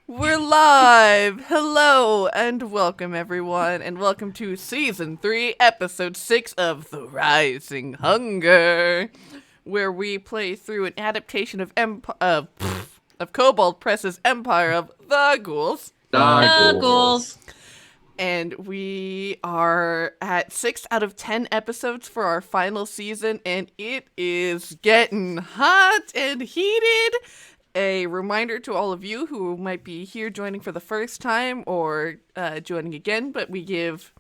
We're live! Hello and welcome everyone, and welcome to Season 3, Episode 6 of The Rising Hunger, where we play through an adaptation of Kobold Press's Empire of the Ghouls. Ghouls. And we are at 6 out of 10 episodes for our final season, and it is getting hot and heated. A reminder to all of you who might be here joining for the first time or joining again, but we give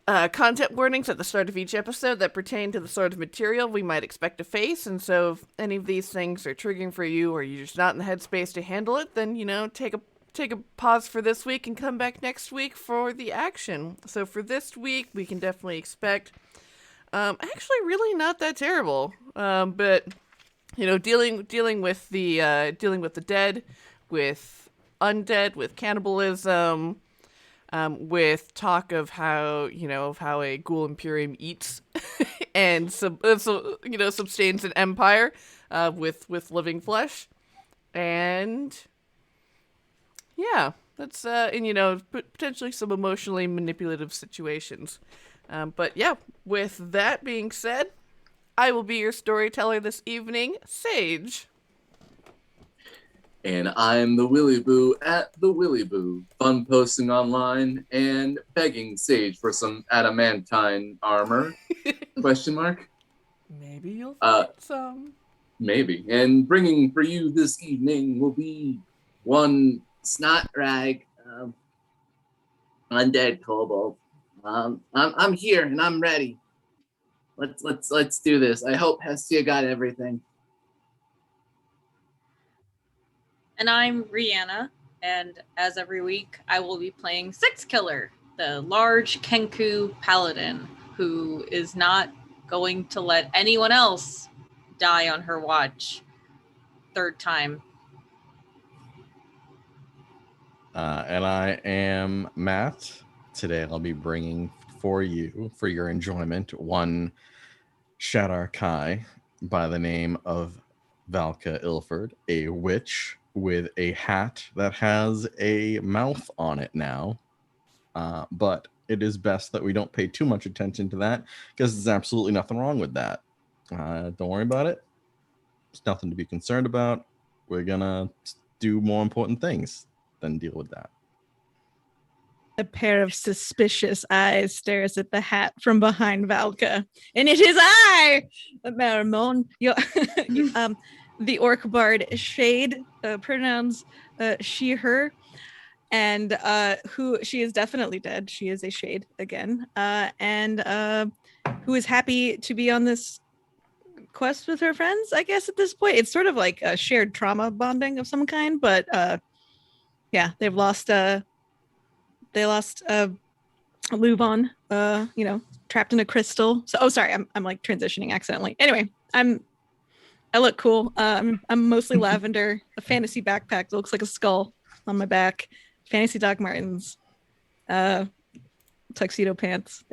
content warnings at the start of each episode that pertain to the sort of material we might expect to face, and so if any of these things are triggering for you or you're just not in the headspace to handle it, then, take a pause for this week and come back next week for the action. So for this week, we can definitely expect actually really not that terrible, but dealing with the dead, with undead, with cannibalism, with talk of how a ghoul imperium eats and sustains an empire with living flesh, and yeah, that's potentially some emotionally manipulative situations. But yeah, with that being said, I will be your storyteller this evening, Sage. And I'm the Willy Boo at the Willy Boo, fun posting online and begging Sage for some adamantine armor? Question mark? Maybe you'll find some. Maybe. And bringing for you this evening will be one snot rag, undead kobold. I'm here and I'm ready. Let's do this. I hope Hestia got everything. And I'm Riana, and as every week, I will be playing Six Killer, the large Kenku paladin, who is not going to let anyone else die on her watch. Third time. And I am Matt. Today I'll be bringing for you, for your enjoyment, one Shadar Kai by the name of Valka Ilford, a witch with a hat that has a mouth on it now. But it is best that we don't pay too much attention to that, because there's absolutely nothing wrong with that. Don't worry about it. There's nothing to be concerned about. We're gonna do more important things than deal with that. A pair of suspicious eyes stares at the hat from behind Valka. And it is I, Marrowmorn, the orc bard Shade, pronouns she, her, and who she is definitely dead. She is a Shade again, and who is happy to be on this quest with her friends, I guess at this point. It's sort of like a shared trauma bonding of some kind, but yeah, they lost LuVon, trapped in a crystal. So, sorry, I'm like transitioning accidentally. Anyway, I look cool. I'm mostly lavender, a fantasy backpack that looks like a skull on my back, fantasy Doc Martens, tuxedo pants.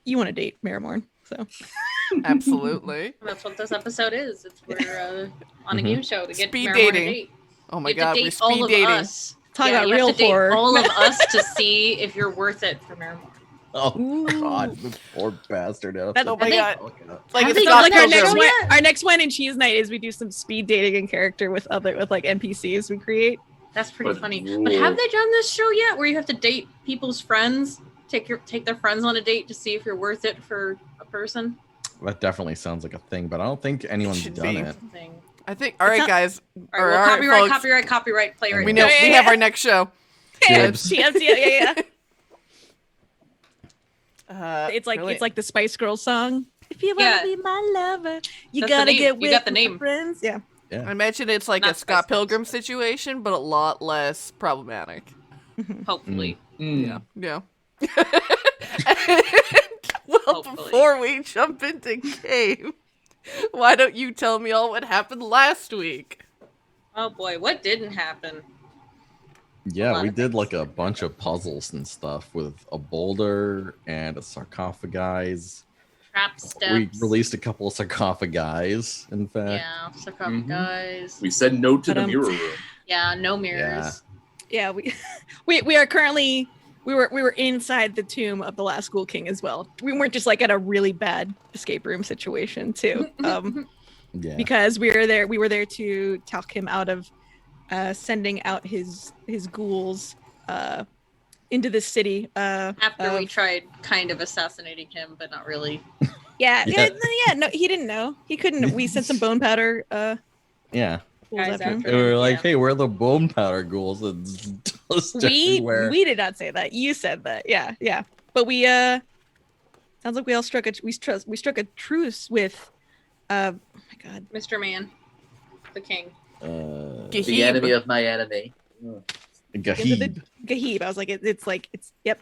You want to date Marrowmorn, so. Absolutely. That's what this episode is. We're on a game show to get Speed Marrowmorn dating. a date. Oh my You have god, to we're date all speed of dating. us. Talk about you real have to date horror. all of us to see if you're worth it for Marrowmorn. Oh God, the poor bastard! Oh my god. It's Like Have it's they not done that Pilgrim. show yet? Our next wine and cheese night is we do some speed dating in character with like NPCs we create. That's pretty But funny. rule. But have they done this show yet where you have to date people's friends? Take their friends on a date to see if you're worth it for a person? That definitely sounds like a thing, but I don't think anyone's should done be. it. Thing. I think. All right, not- guys. All right, well, copyright, play right We now. know we have our next show. Dibs. Yeah. It's like really- it's like the Spice Girls song. If you wanna Yeah. be my lover, you That's gotta the name. get You with got the your name. friends. Yeah. I imagine it's like Not a Scott Spice Girls. Pilgrim situation, but a lot less problematic. Hopefully. Yeah. Well, Hopefully. before we jump into game, why don't you tell me all what happened last week? Oh boy, what didn't happen? Yeah, lot we of did things. like a bunch of puzzles and stuff with a boulder and a sarcophagi. Trap steps. We released a couple of sarcophagi, in fact. Yeah, sarcophagi. We said no to the But, mirror room. Yeah, no mirrors. Yeah, we are currently we were inside the tomb of the Last Ghul King as well. We weren't just like at a really bad escape room situation too. Yeah. Because we were there to talk him out of sending out his ghouls into the city. After we tried kind of assassinating him, but not really. Yeah, Yeah. no, he didn't know. He couldn't. We sent some bone powder. Yeah. Ghouls Guys after him. after They were like, Yeah. hey, we're the bone powder ghouls. It's just everywhere. We did not say that. You said that. Yeah. But we sounds like we all struck a truce with oh my god. Mr. Man, the king. The enemy of my enemy. Gahib. Gahib. I was like, it's yep.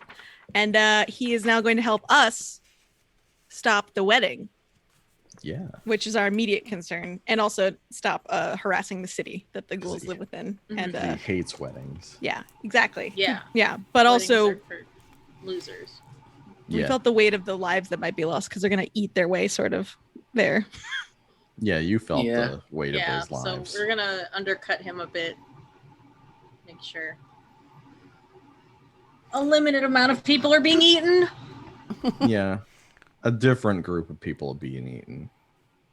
And he is now going to help us stop the wedding, Yeah. which is our immediate concern, and also stop harassing the city that the ghouls live within. Mhm. And He hates weddings. yeah, exactly. Yeah. Yeah, but Weddings also are for losers. we Yeah. felt the weight of the lives that might be lost because they're gonna eat their way sort of there. Yeah, you felt Yeah. the weight Yeah, of those so lives. we're gonna undercut him a bit. Make sure a limited amount of people are being eaten. Yeah. A different group of people are being eaten.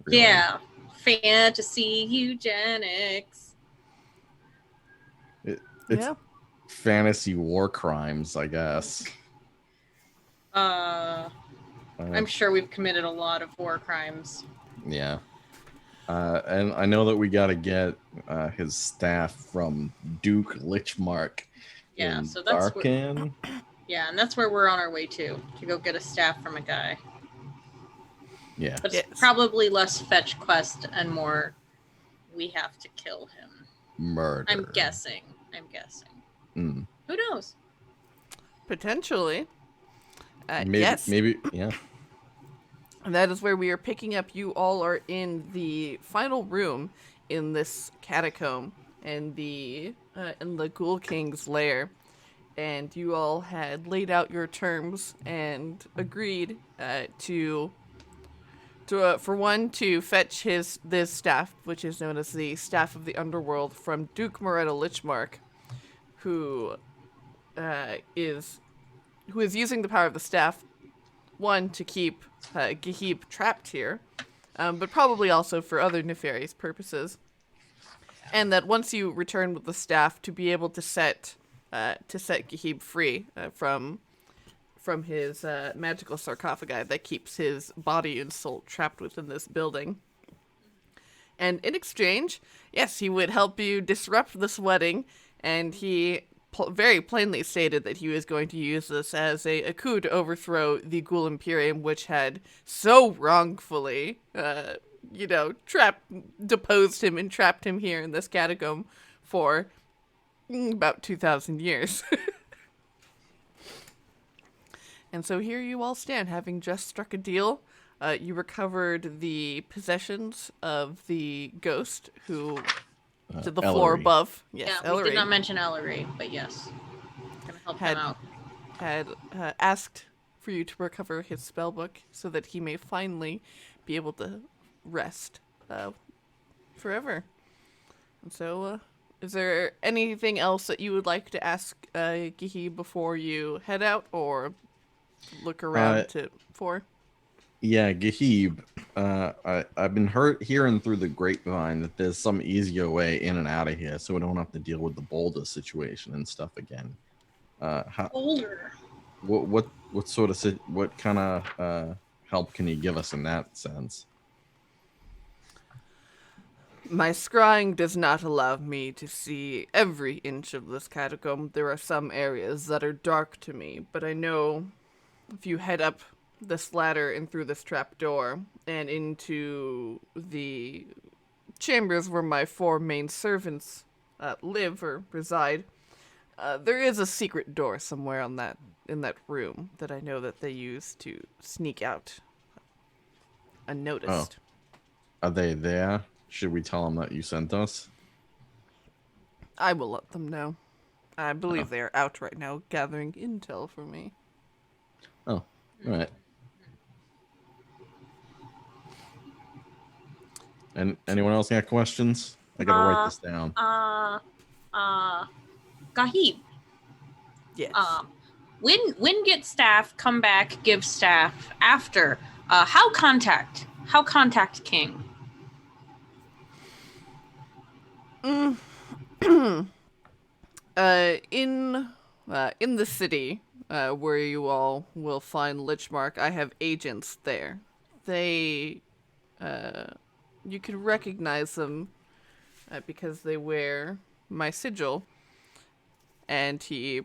really. Yeah. Fantasy eugenics. It's Yeah. fantasy war crimes, I guess. I'm sure we've committed a lot of war crimes. Yeah. And I know that we got to get his staff from Duke Lichmark Yeah, in so that's Darkin. Yeah, and that's where we're on our way to go get a staff from a guy. Yeah. But Yes. it's probably less fetch quest and more we have to kill him. Murder. I'm guessing. Mm. Who knows? Potentially. Maybe, Yes. Maybe, yeah. And that is where we are picking up. You all are in the final room in this catacomb and in the Ghul King's lair. And you all had laid out your terms and agreed for one to fetch this staff, which is known as the Staff of the Underworld, from Duke Moretta Lichmark, who is using the power of the staff, one, to keep Gahib trapped here, but probably also for other nefarious purposes. And that once you return with the staff, to be able to set Gahib free from his magical sarcophagi that keeps his body and soul trapped within this building. And in exchange, yes, he would help you disrupt this wedding, and he very plainly stated that he was going to use this as a coup to overthrow the Ghoul Imperium, which had so wrongfully, deposed him and trapped him here in this catacomb for about 2,000 years. And so here you all stand, having just struck a deal. You recovered the possessions of the ghost who to the floor Ellery. above. Yes, Yeah, we Ellery did not mention Ellery, but yes. Gonna help him out. had asked for you to recover his spellbook so that he may finally be able to rest forever. And so, is there anything else that you would like to ask Gahib before you head out, or look around for? Yeah, Gahib. I've been hearing through the grapevine that there's some easier way in and out of here, so we don't have to deal with the boulder situation and stuff again. Older. What kind of help can you give us in that sense? My scrying does not allow me to see every inch of this catacomb. There are some areas that are dark to me, but I know if you head up this ladder and through this trap door and into the chambers where my 4 main servants live or reside, there is a secret door somewhere in that room that I know that they use to sneak out unnoticed. Are they there? Should we tell them that you sent us? I will let them know. I believe they are out right now gathering intel for me. Oh, all right. And anyone else got questions? I gotta write this down. Gahib. Yes. When get staff come back, give staff after. How contact king. In the city, where you all will find Lichmark, I have agents there. They, you can recognize them because they wear my sigil. And he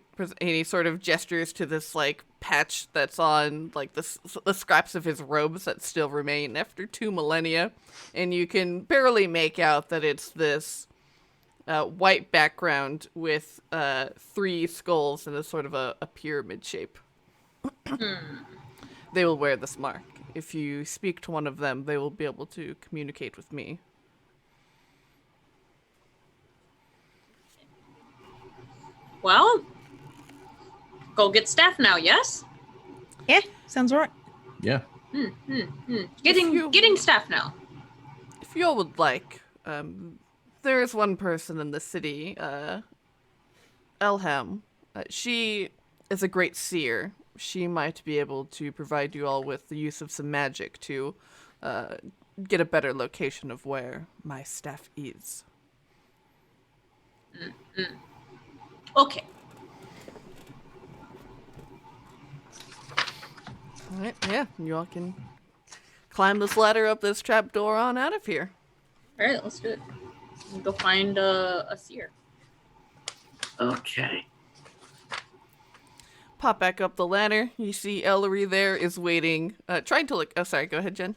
sort of gestures to this like patch that's on like the scraps of his robes that still remain after 2 millennia, and you can barely make out that it's this white background with 3 skulls in a sort of a pyramid shape. They will wear this mark. If you speak to one of them, they will be able to communicate with me. Well, go get staff now, yes? Yeah, sounds right. Yeah. Getting staff now. If you all would like, there is one person in the city, Elham. She is a great seer. She might be able to provide you all with the use of some magic to get a better location of where my staff is. Okay. All right, yeah, you all can climb this ladder up this trapdoor on out of here. All right, let's do it. We'll go find a seer. Okay. Pop back up the ladder. You see Ellery there is waiting, trying to look. Oh, sorry. Go ahead, Jen.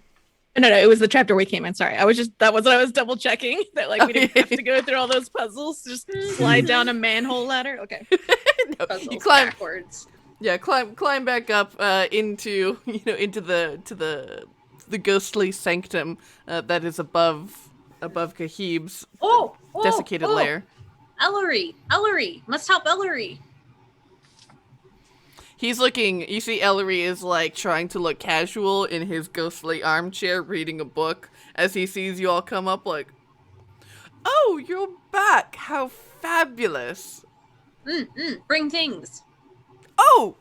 No, it was the trapdoor we came in. Sorry, that was what I was double checking. That like we didn't have to go through all those puzzles. Just slide down a manhole ladder. Okay. No, Puzzles you climb backwards. Yeah, climb back up into the ghostly sanctum that is above Kahib's desiccated lair. Ellery, must help Ellery. He's looking. You see, Ellery is like trying to look casual in his ghostly armchair, reading a book as he sees you all come up. Like, oh, you're back! How fabulous! Bring things. Oh,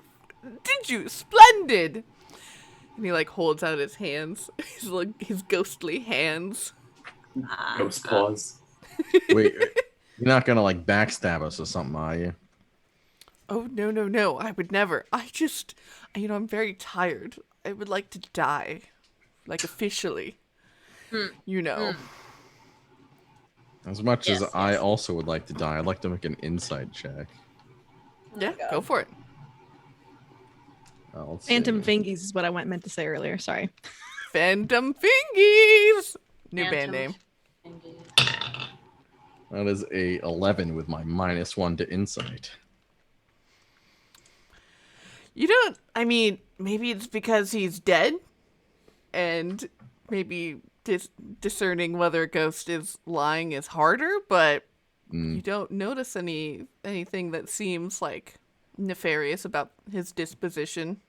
did you? Splendid! And he like holds out his hands, his ghostly hands. Ghost paws. Wait, you're not gonna like backstab us or something, are you? Oh, no, I would never. I just, I'm very tired. I would like to die. Like, officially. As much as Yes, I yes. also would like to die, I'd like to make an insight check. Yeah, go for it. Let's Phantom see. Fingies is what I meant to say earlier. Sorry. Phantom Fingies! New Phantom band name. That is a 11 with my -1 to insight. You don't, maybe it's because he's dead, and maybe discerning whether a ghost is lying is harder, but you don't notice anything that seems like nefarious about his disposition.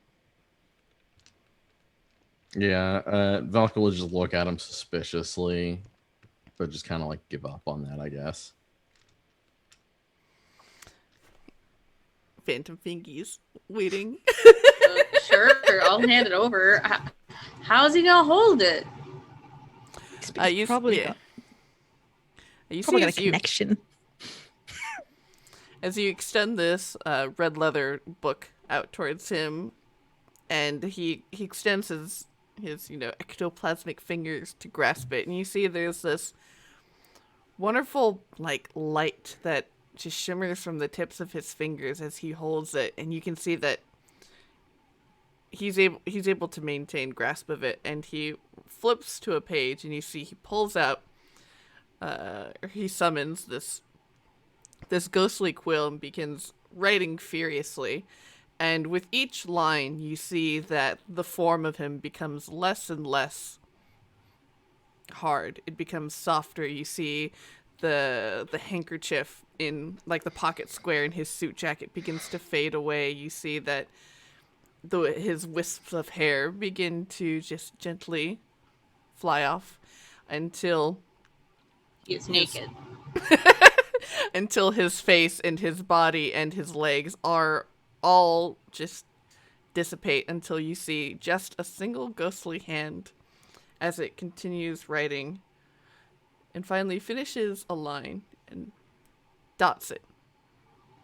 Yeah, Valka will just look at him suspiciously, but just kind of like give up on that, I guess. Phantom Fingies waiting. Sure, I'll hand it over. How's he gonna hold it? You probably see got a as you, connection. as you extend this red leather book out towards him, and he extends his ectoplasmic fingers to grasp it, and you see there's this wonderful like light that just shimmers from the tips of his fingers as he holds it, and you can see that he's able to maintain grasp of it, and he flips to a page, and you see he pulls out he summons this ghostly quill and begins writing furiously, and with each line you see that the form of him becomes less and less hard. It becomes softer. You see the handkerchief in like the pocket square in his suit jacket begins to fade away. You see that his wisps of hair begin to just gently fly off until He is naked. until his face and his body and his legs are all just dissipate until you see just a single ghostly hand as it continues writing and finally finishes a line and dots it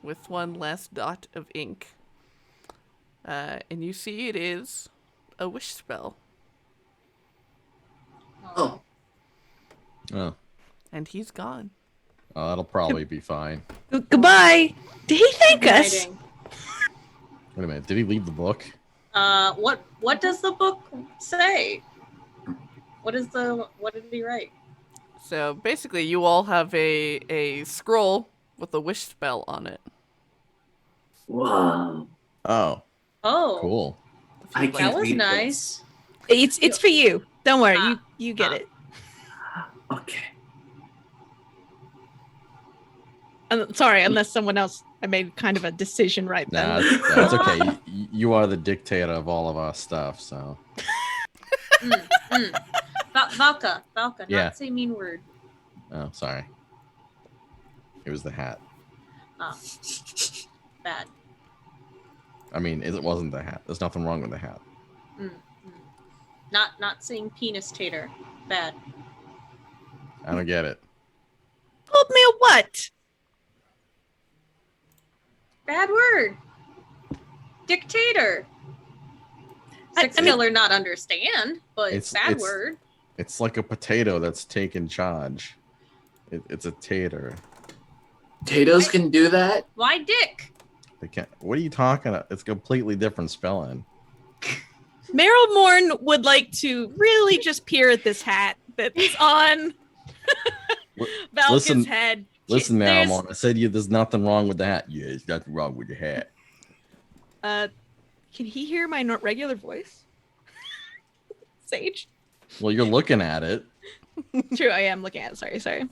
with one last dot of ink. And you see it is a wish spell. Oh. Oh, And he's gone. that'll probably be fine. Goodbye. Did he thank us? Writing. Wait a minute. Did he leave the book? What does the book say? What did he write? So basically, you all have a scroll with a wish spell on it. Wow. Oh, Oh, cool. I that can't was read nice. It's for you. Don't worry. Ah. You get Ah. it. this. Okay. Sorry, unless someone else. I made kind of a decision right Nah, then. that's okay. You are the dictator of all of our stuff, so. Valka, Yeah. not say mean word. Oh, sorry. It was the hat. Ah, bad. I mean, it wasn't the hat. There's nothing wrong with the hat. Not saying penis tater. Bad. I don't get it. Told me a what? Bad word. Dictator. I mean- Killer not understand, but bad It's- word. It's like a potato that's taken charge. It's a tater. Potatoes can do that? Why dick? They can't. What are you talking about? It's completely different spelling. Marrowmorn would like to really just peer at this hat that's on Valka's Listen- head. Listen, There's- Marrowmorn, I said you there's nothing wrong with the hat. Yeah, there's nothing wrong with your hat. Can he hear my regular voice? Sage? Well, you're looking at it. True, I am looking at it. Sorry.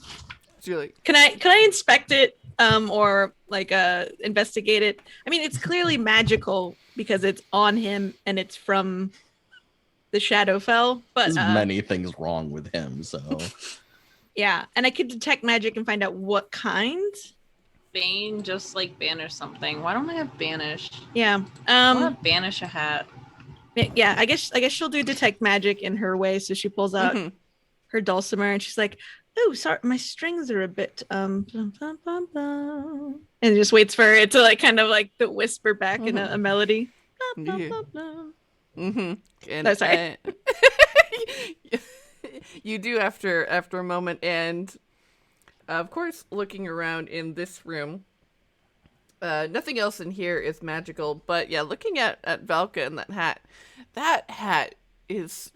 Julie. Can I inspect it or like investigate it? I mean, it's clearly magical because it's on him and it's from the Shadowfell, but There's many things wrong with him, so. yeah, and I could detect magic and find out what kind. Bane, just like banish something. Why don't I have banish? Yeah. I want to banish a hat. Yeah, I guess she'll do detect magic in her way, so she pulls out Mhm. her dulcimer and she's like, "Oh, sorry, my strings are a bit blum, blum, blum, blum," and just waits for it to like kind of like the whisper back in a melody. Blum, blum, Yeah. blum, blum. Mm-hmm. And, No, sorry. you do after a moment, and of course, looking around in this room, nothing else in here is magical. But yeah, looking at Valka and that hat is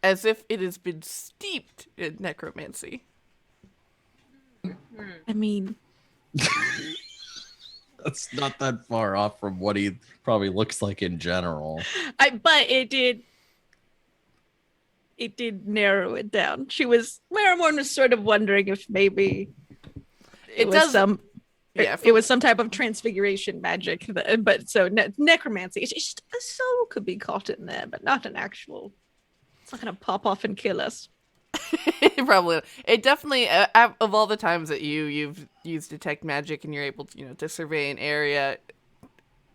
as if it has been steeped in necromancy. I mean, That's not that far off from what he probably looks like in general. but it did narrow it down. Marrowmorn was sort of wondering if maybe It was does- some. Yeah, It was some type of transfiguration magic, but so necromancy. It's just a soul could be caught in there, but not an actual. It's not gonna pop off and kill us. Probably. It definitely of all the times that you've used detect magic and you're able to to survey an area,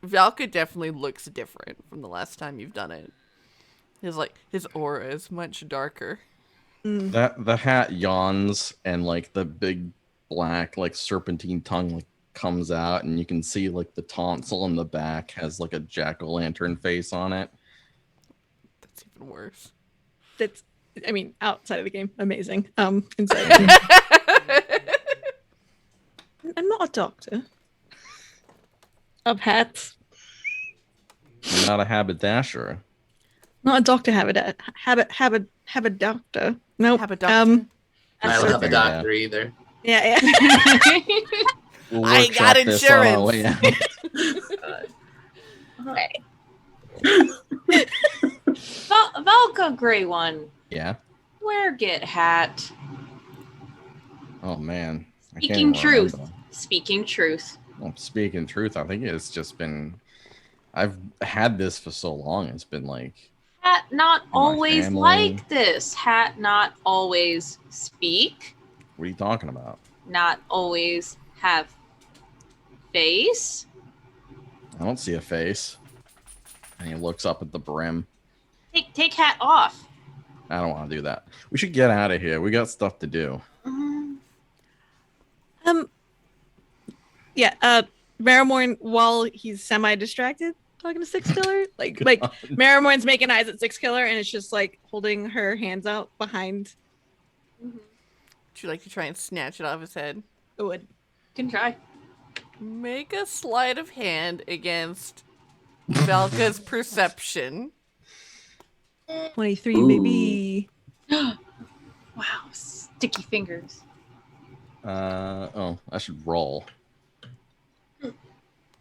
Valka definitely looks different from the last time you've done it. His aura is much darker. That the hat yawns and like the big black like serpentine tongue like comes out and you can see like the tonsil in the back has like a jack-o'-lantern face on it. That's even worse. That's, I mean, outside of the game, amazing. Inside the game. I'm not a doctor of hats. You're not a haberdasher. Not a doctor. Have a doctor. Nope. Have a doctor? I don't have a Yeah. doctor either. Yeah. We'll I got workshop this on our way insurance. out. Valka Grey One. Yeah. Where get hat? Oh man. I can't Speaking even truth. remember. Speaking truth. Well, speaking truth, I think it's just been. I've had this for so long. It's been like. Hat not My always family. like this. Hat not always speak. What are you talking about? Not always have face? I don't see a face. And he looks up at the brim. Take hat off. I don't want to do that. We should get out of here. We got stuff to do. Marrowmorn, while he's semi-distracted talking to Six Killer, like Marrowmorn's making eyes at Six Killer, and it's just like holding her hands out behind. Would you like to try and snatch it off his head? I would. Can try. Make a sleight of hand against Valka's perception. 23, Ooh. baby. Wow, sticky fingers. I should roll.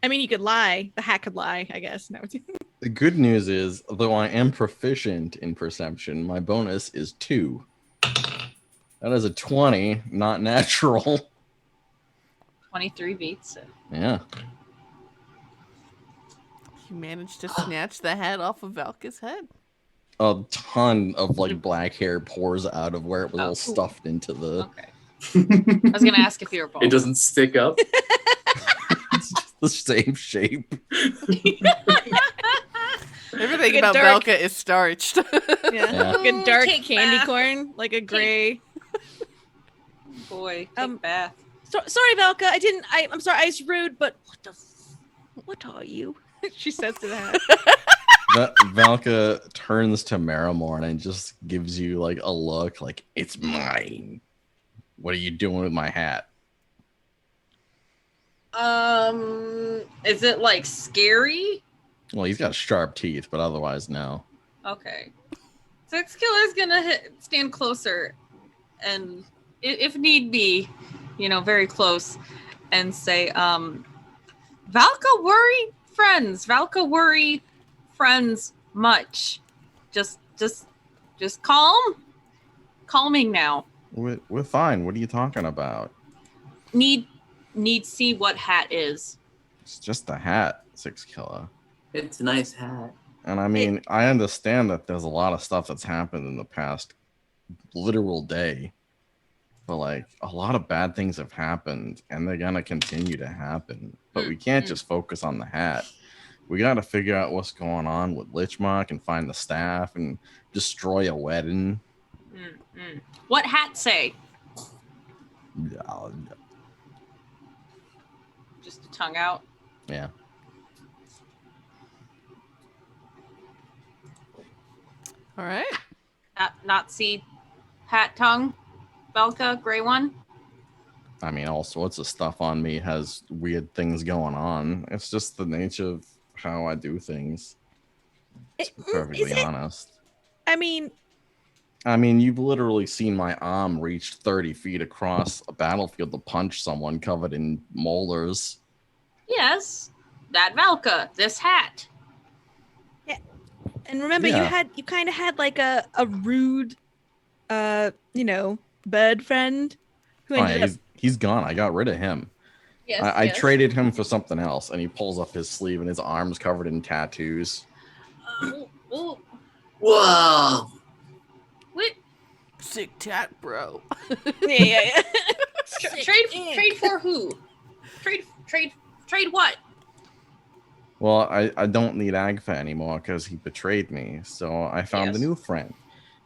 I mean, you could lie. The hat could lie, I guess. No. The good news is, though I am proficient in perception, my bonus is 2. That is a 20, not natural. 23 beats it. Yeah. You managed to snatch the hat off of Valka's head. A ton of like black hair pours out of where it was all stuffed into the. Okay. I was gonna ask if you were bald. It doesn't stick up. It's just the same shape. Everything Like a about dark- Valka is starched. Yeah. Like a dark Take candy bath. corn, like a gray. Boy, take bath. Sorry, Valka. I'm sorry. I was rude, but what are you? She says to the hat. Valka turns to Marrowmorn and just gives you like a look like, it's mine. What are you doing with my hat? Is it like scary? Well, he's got sharp teeth, but otherwise, no. Okay. Six Killer's gonna stand closer and, if need be, very close, and say, Valka worry friends. Valka worry friends much. Just calming now. We're fine. What are you talking about? Need see what hat is. It's just a hat, Six Killer. It's a nice hat. And I mean, I understand that there's a lot of stuff that's happened in the past literal day. But like a lot of bad things have happened and they're gonna continue to happen. But we can't just focus on the hat. We gotta figure out what's going on with Lichmark and find the staff and destroy a wedding. What hat say? Just a tongue out. Yeah. All right. Not see hat tongue. Valka, gray one. I mean, all sorts of stuff on me has weird things going on. It's just the nature of how I do things. To be perfectly honest. I mean, you've literally seen my arm reach 30 feet across a battlefield to punch someone covered in molars. Yes, that Valka. This hat. yeah. And remember, Yeah. you kind of had like a rude, bird friend who Oh, ended yeah, up. he's gone. I got rid of him. Yes. I traded him for something else, and he pulls up his sleeve, and his arm's covered in tattoos. Oh, Whoa! what? Sick tat, bro. Yeah. Trade for who? Trade what? Well, I don't need Agfa anymore because he betrayed me, so I found a Yes. new friend.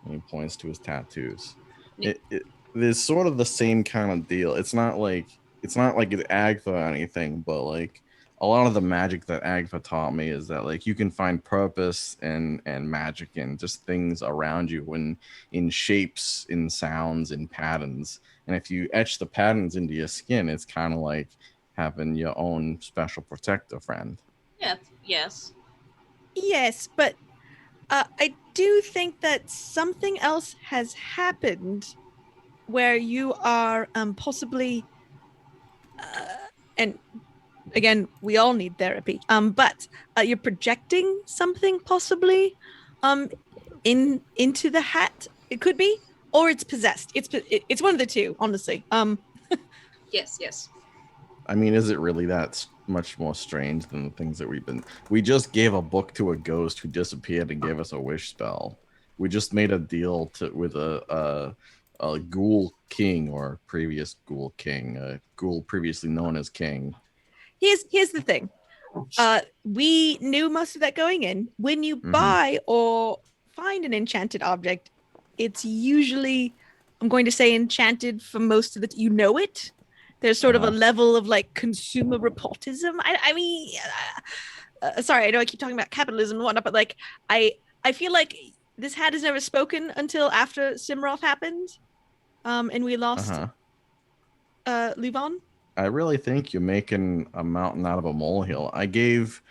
And he points to his tattoos. Yeah. There's sort of the same kind of deal. It's not like it's Agfa or anything, but like a lot of the magic that Agfa taught me is that like you can find purpose and magic in just things around you, in shapes, in sounds, in patterns. And if you etch the patterns into your skin, it's kind of like having your own special protector friend. Yes. Yes, but I do think that something else has happened where you are possibly, and again, we all need therapy. But you're projecting something possibly, into the hat. It could be, or it's possessed. It's one of the two, honestly. Yes. I mean, is it really that much more strange than the things that we just gave a book to a ghost who disappeared and gave us a wish spell. We just made a deal with a a Ghoul King or previous Ghoul King, a Ghoul previously known as King. Here's the thing. We knew most of that going in. When you buy or find an enchanted object, it's usually, I'm going to say, enchanted for most of it. You know it. There's sort of a level of like consumer reportism. I mean, sorry, I know I keep talking about capitalism and whatnot, but like I feel like this hat has never spoken until after Simroth happened, and we lost LuVon. I really think you're making a mountain out of a molehill. I gave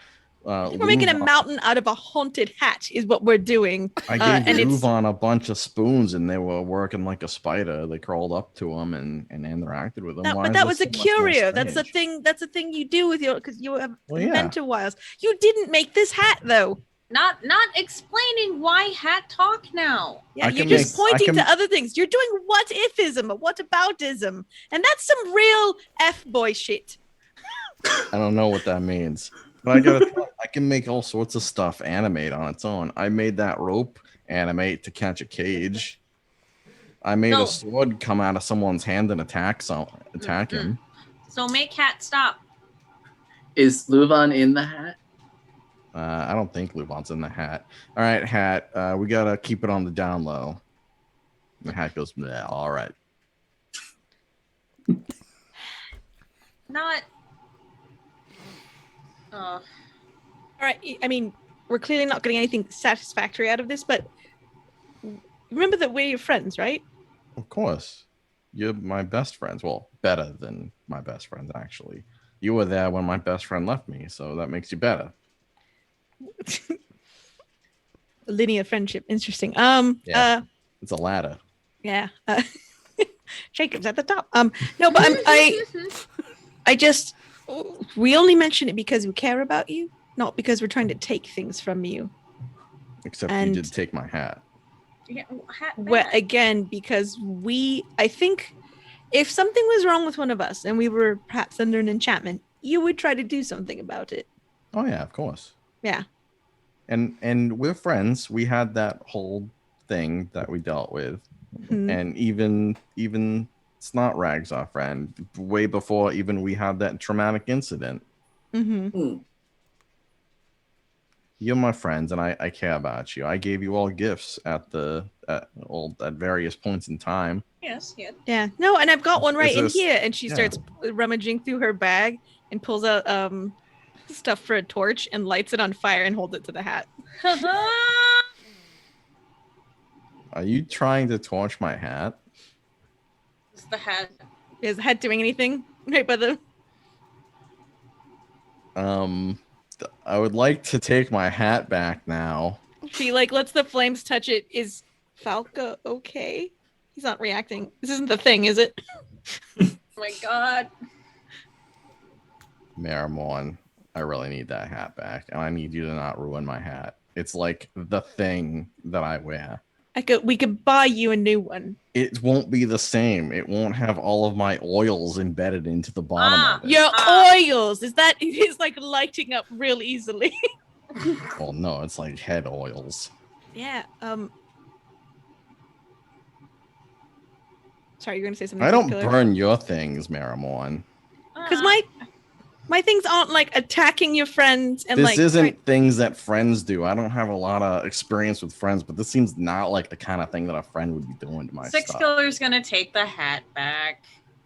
We're making a mountain out of a haunted hat is what we're doing. I gave LuVon a bunch of spoons and they were working like a spider. They crawled up to him and interacted with him. But that was a curio. That's a thing. That's a thing you do with your, because you have inventor wiles. You didn't make this hat though. Not explaining why hat talk now. Yeah, you're just pointing to other things. You're doing what ifism, or what aboutism, and that's some real F-boy shit. I don't know what that means. But I can make all sorts of stuff animate on its own. I made that rope animate to catch a cage. I made a sword come out of someone's hand and attack him. So make hat stop. Is LuVon in the hat? I don't think LuVon's in the hat. All right, hat. We gotta keep it on the down low. The hat goes, all right. Not. All right. I mean, we're clearly not getting anything satisfactory out of this, but remember that we're your friends, right? Of course. You're my best friends. Well, better than my best friends, actually. You were there when my best friend left me, so that makes you better. Linear friendship. Interesting. It's a ladder. Yeah. Jacob's at the top. No, but I just, we only mention it because we care about you, not because we're trying to take things from you. Except you did take my hat. Yeah, well, again, because I think if something was wrong with one of us and we were perhaps under an enchantment, you would try to do something about it. Oh yeah, of course. Yeah. And we're friends. We had that whole thing that we dealt with. And even Snot Rag's our friend, way before even we had that traumatic incident. You're my friends, and I care about you. I gave you all gifts at various points in time. Yes. Yeah. No, and I've got one right in here. And she starts rummaging through her bag and pulls out stuff for a torch and lights it on fire and holds it to the hat. Are you trying to torch my hat? It's the hat. Is the hat doing anything? Right by the. I would like to take my hat back now. She lets the flames touch it. Is Valka okay? He's not reacting. This isn't the thing, is it? Oh my god. Marrowmorn, I really need that hat back, and I need you to not ruin my hat. It's like the thing that I wear. We could buy you a new one. It won't be the same. It won't have all of my oils embedded into the bottom of it. Your oils! Is that it's like lighting up real easily? Well, no, it's like head oils. Yeah. Sorry, you're gonna say something. I don't burn your things, Marrowmorn. Because my things aren't like attacking your friends and this isn't things that friends do. I don't have a lot of experience with friends, but this seems not like the kind of thing that a friend would be doing to my Six stuff. Killer's gonna take the hat back.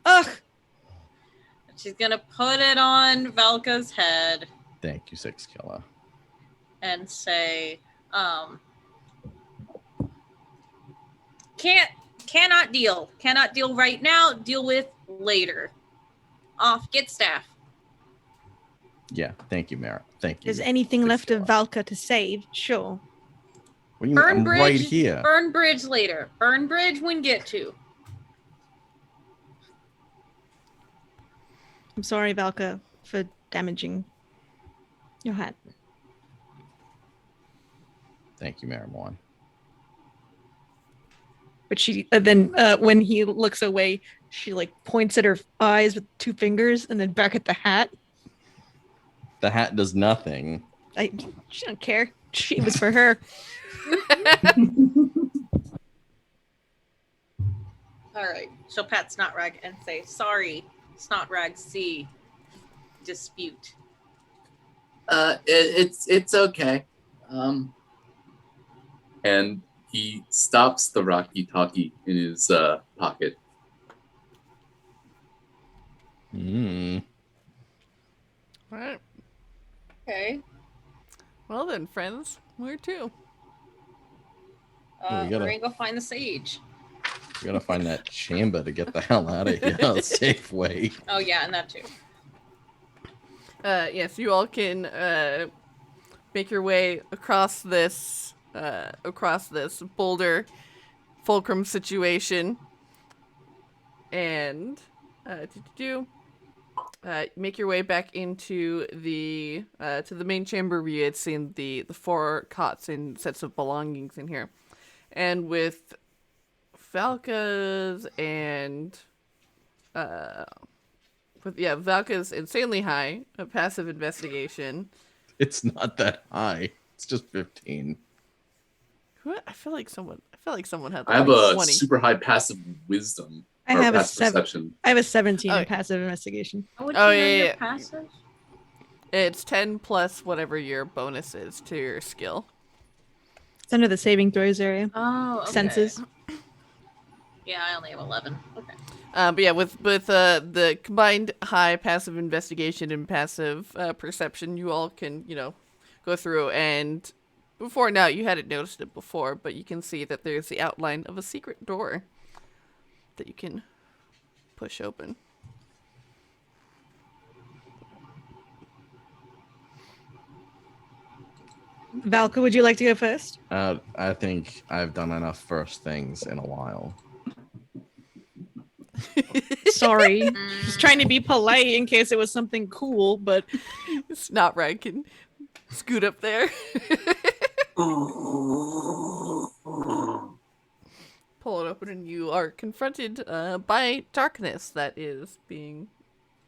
Ugh. She's gonna put it on Valka's head. Thank you, Six Killer. And say, cannot deal right now, deal with later. Off, get staff. Yeah, thank you, Mara. Thank you. Is anything left of Valka to save? Sure. What do you mean? I'm right here. Burn bridge later. Burn bridge when get to. I'm sorry, Valka, for damaging your hat. Thank you, Marrowmorn. But she then, when he looks away, she points at her eyes with two fingers, and then back at the hat. The hat does nothing. She don't care. It was for her. All right. She'll pat Snotrag and say, "Sorry, Snotrag C. Dispute." It's okay. And he stops the walkie-talkie in his pocket. Mm. All right. Okay. Well then, friends, where to? Yeah, we gotta- We're gonna go find the sage. We gotta find that chamber to get the hell out of here a safe way. Oh yeah, and that too. Yes, you all can make your way across this boulder fulcrum situation, and make your way back into the to the main chamber where you had seen the 4 cots and sets of belongings in here, and with Valka's and Valka's insanely high passive investigation. It's not that high. It's just 15. What? I feel like someone had I have like a 20. super high passive wisdom. I or have a passive 7. perception. I have a 17 Oh. in passive investigation. What'd Oh, you know yeah, your yeah. passive? It's 10 plus whatever your bonus is to your skill. It's under the saving throws area. Oh, okay. Senses. Yeah, I only have 11. Okay. But yeah, with the combined high passive investigation and passive perception, you all can, go through, and before now, you hadn't noticed it before, but you can see that there's the outline of a secret door that you can push open. Valka, would you like to go first? I think I've done enough first things in a while. Sorry. Just trying to be polite in case it was something cool, but Snotrag can scoot up there. Pull it open, and you are confronted by darkness that is being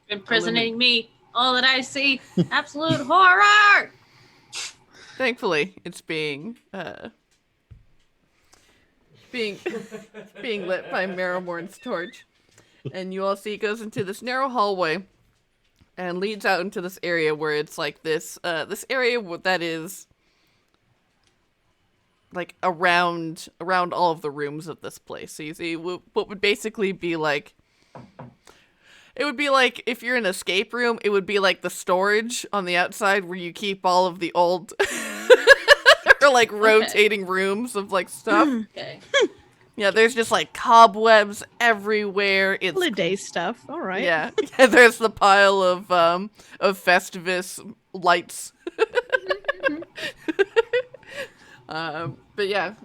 Imprisoning me. All that I see. Absolute horror. Thankfully, it's being being lit by Marrowmorn's torch, and you all see it goes into this narrow hallway and leads out into this area where it's like this area that is like around all of the rooms of this place. So you see what would basically be like. It would be like if you're in an escape room, it would be like the storage on the outside where you keep all of the old or like rotating rooms of like stuff. Okay. Yeah, there's just like cobwebs everywhere. It's holiday stuff. All right. yeah. There's the pile of Festivus lights. But yeah,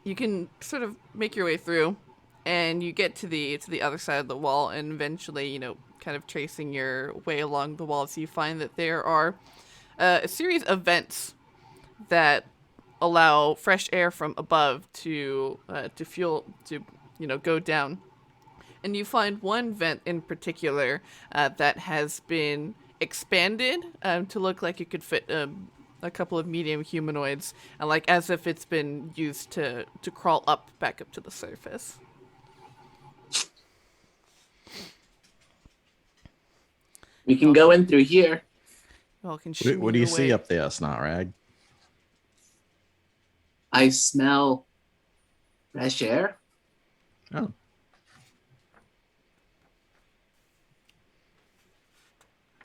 you can sort of make your way through. And you get to the other side of the wall, and eventually, kind of tracing your way along the walls, you find that there are a series of vents that allow fresh air from above to go down. And you find one vent in particular that has been expanded to look like it could fit a couple of medium humanoids, like as if it's been used to crawl back up to the surface. We can go in through here. Y'all can What do you see way. up there, Snotrag? I smell fresh air. Oh.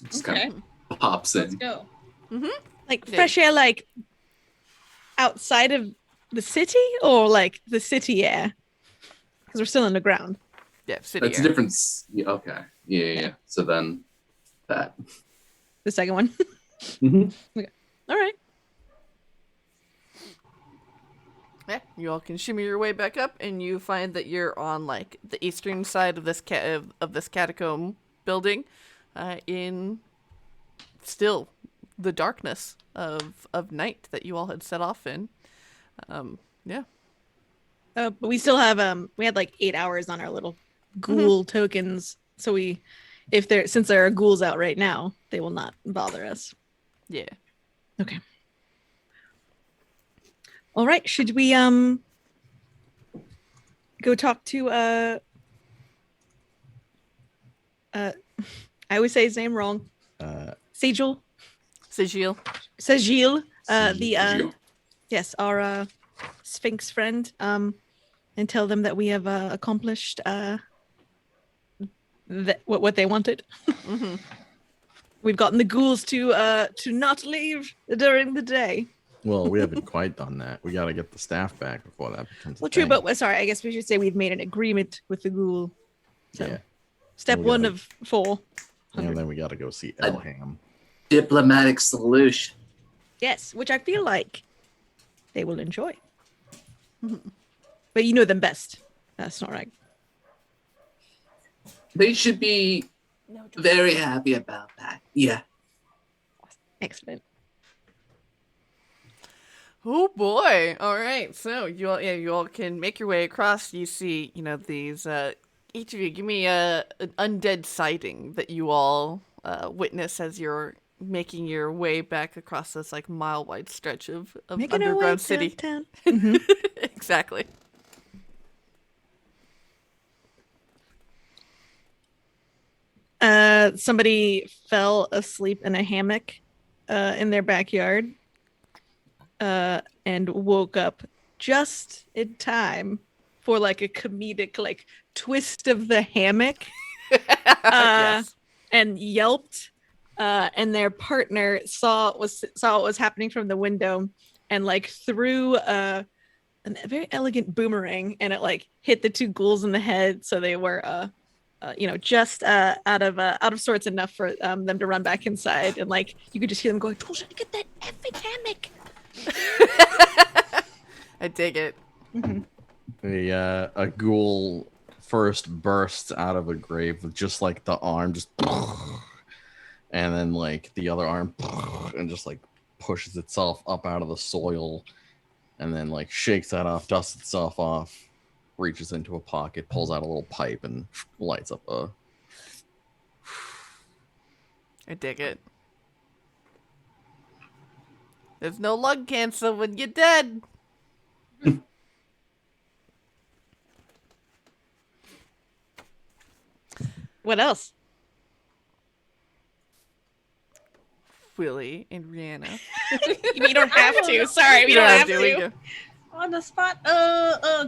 Just Okay. kind of pops Let's in. go. Like Yeah. fresh air, like outside of the city, or like the city air? Because we're still underground. Yeah, city That's a air. difference. Yeah, okay. Yeah. So then that. The second one. Mhm. All right. Yeah, you all can shimmy your way back up, and you find that you're on like the eastern side of this catacomb building, in still the darkness of night that you all had set off in. Yeah. But we still have we had like 8 hours on our little ghoul tokens, so since there are ghouls out right now, they will not bother us. Yeah. Okay. All right. Should we go talk to I always say his name wrong. Sigil. Sigil. Sigil. Sigil. Yes, our Sphinx friend. And tell them that we have accomplished what they wanted. Mm-hmm. We've gotten the ghouls to not leave during the day. Well, we haven't quite done that. We got to get the staff back before that becomes a Well, true, thing. but sorry, I guess we should say we've made an agreement with the ghoul. So, Yeah. step We one gotta- of 4. And then we got to go see Elham. Diplomatic solution. Yes, which I feel like they will enjoy. But you know them best. That's not right. They should be very happy about that. Yeah. Excellent. Oh boy! All right, so you all can make your way across. You see, these. Each of you, give me an undead sighting that you all witness as you're making your way back across this like mile-wide stretch of Making our way underground city. downtown. Exactly. Somebody fell asleep in a hammock in their backyard and woke up just in time for like a comedic like twist of the hammock Yes. and yelped and their partner saw what was happening from the window and like threw a very elegant boomerang and it like hit the 2 ghouls in the head, so they were just out of sorts enough for them to run back inside, and like you could just hear them going, "Told you to get that effing hammock." I dig it. A ghoul first bursts out of a grave with just like the arm just and then like the other arm and just like pushes itself up out of the soil and then like shakes that off, dusts itself off, reaches into a pocket, pulls out a little pipe and lights up a I dig it. There's no lung cancer when you're dead. What else? Willy and Riana. We don't have to. Sorry, we don't have to. We do. On the spot,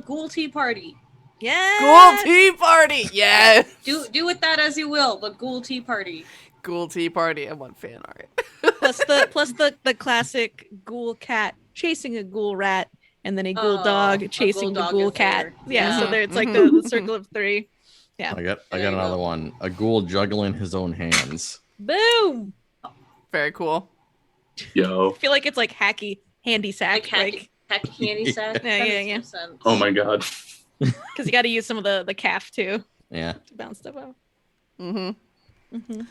ghoul tea party. Yeah. Ghoul tea party. Yes. Do with that as you will, but ghoul tea party. Ghoul tea party. I want fan art. Plus the classic ghoul cat chasing a ghoul rat, and then a ghoul dog chasing the ghoul cat. there. Yeah, so Yeah. there it's like the circle of 3. Yeah. I got There you another go. one. A ghoul juggling his own hands. Boom. Very cool. Yo. I feel like it's like hacky handy sack, Like hacky candy sack. Yeah, That yeah, makes yeah. some sense. Oh my god. because you got to use some of the calf too Yeah. to bounce stuff out. Mm-hmm.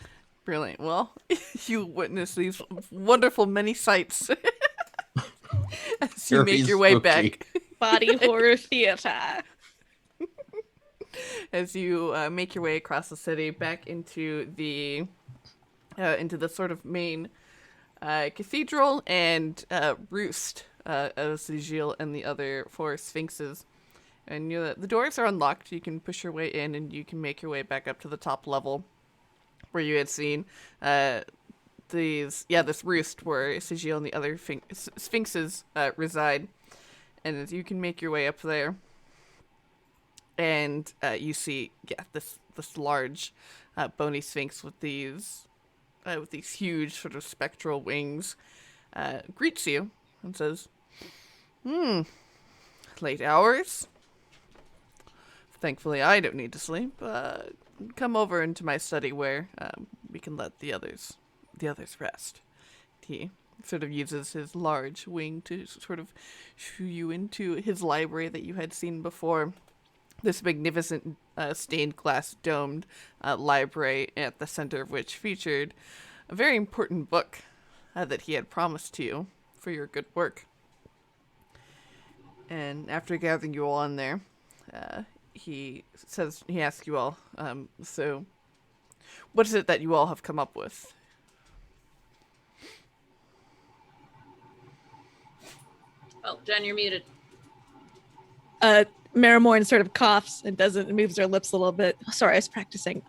Brilliant. Well, you witness these wonderful many sights as you Very make your way spooky. back. Body horror theater. As you make your way across the city back into the sort of main cathedral and roost of Sigil and the other 4 sphinxes. And the doors are unlocked. You can push your way in and you can make your way back up to the top level where you had seen this roost where Sigil and the other sphinxes reside. And as you can make your way up there, and you see this large bony sphinx with these huge sort of spectral wings greets you and says, late hours. Thankfully I don't need to sleep. Come over into my study where we can let the others rest. He sort of uses his large wing to sort of shoo you into his library that you had seen before. This magnificent stained glass domed library, at the center of which featured a very important book that he had promised to you for your good work. And after gathering you all in there, he asks you all, so what is it that you all have come up with? Oh, Jen, you're muted. Marrowmorn sort of coughs and moves her lips a little bit. Sorry, I was practicing.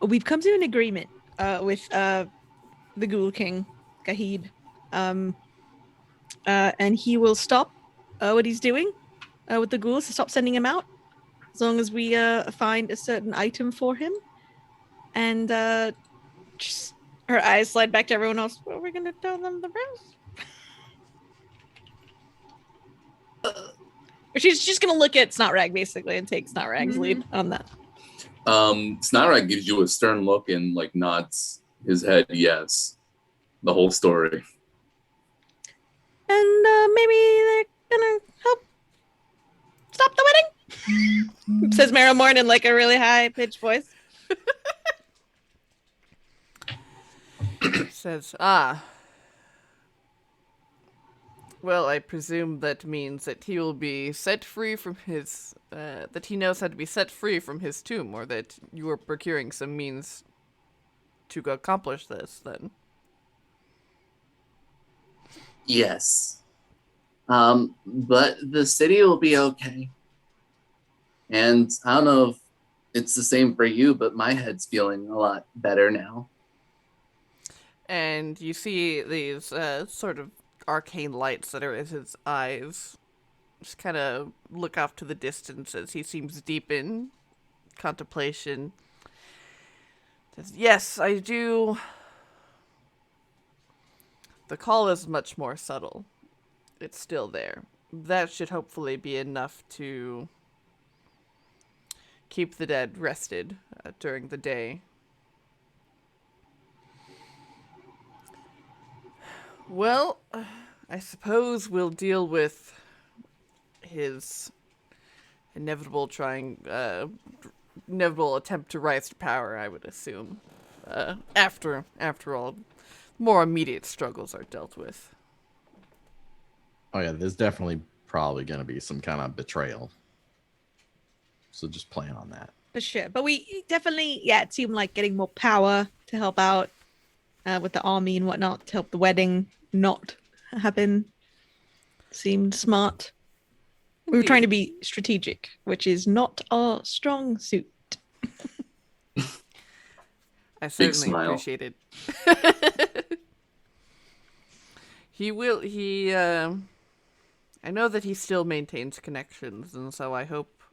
We've come to an agreement with the Ghul King, Kahib. And he will stop what he's doing with the ghouls to stop sending him out as long as we find a certain item for him. And just her eyes slide back to everyone else. Well, we're gonna tell them the rest. She's just gonna look at Snotrag basically and take Snotrag's lead on that. Snotrag gives you a stern look and like nods his head yes. The whole story. And maybe they're gonna help stop the wedding. Says Marrowmorn in like a really high pitched voice. Says, well, I presume that means that he will be set free from his, that he knows how to be set free from his tomb, or that you are procuring some means to accomplish this, then. Yes. But the city will be okay. And I don't know if it's the same for you, but my head's feeling a lot better now. And you see these sort of arcane lights that are in his eyes just kind of look off to the distance as he seems deep in contemplation. Says, yes, I do. The call is much more subtle. It's still there. That should hopefully be enough to keep the dead rested during the day. Well, I suppose we'll deal with his inevitable attempt to rise to power, I would assume. After all, more immediate struggles are dealt with. Oh yeah, there's definitely probably going to be some kind of betrayal. So just plan on that. For sure. But we definitely, it seemed like getting more power to help out with the army and whatnot, to help the wedding not happen, seemed smart. We were trying to be strategic, which is not our strong suit. I certainly appreciate it. I know that he still maintains connections, and so I hope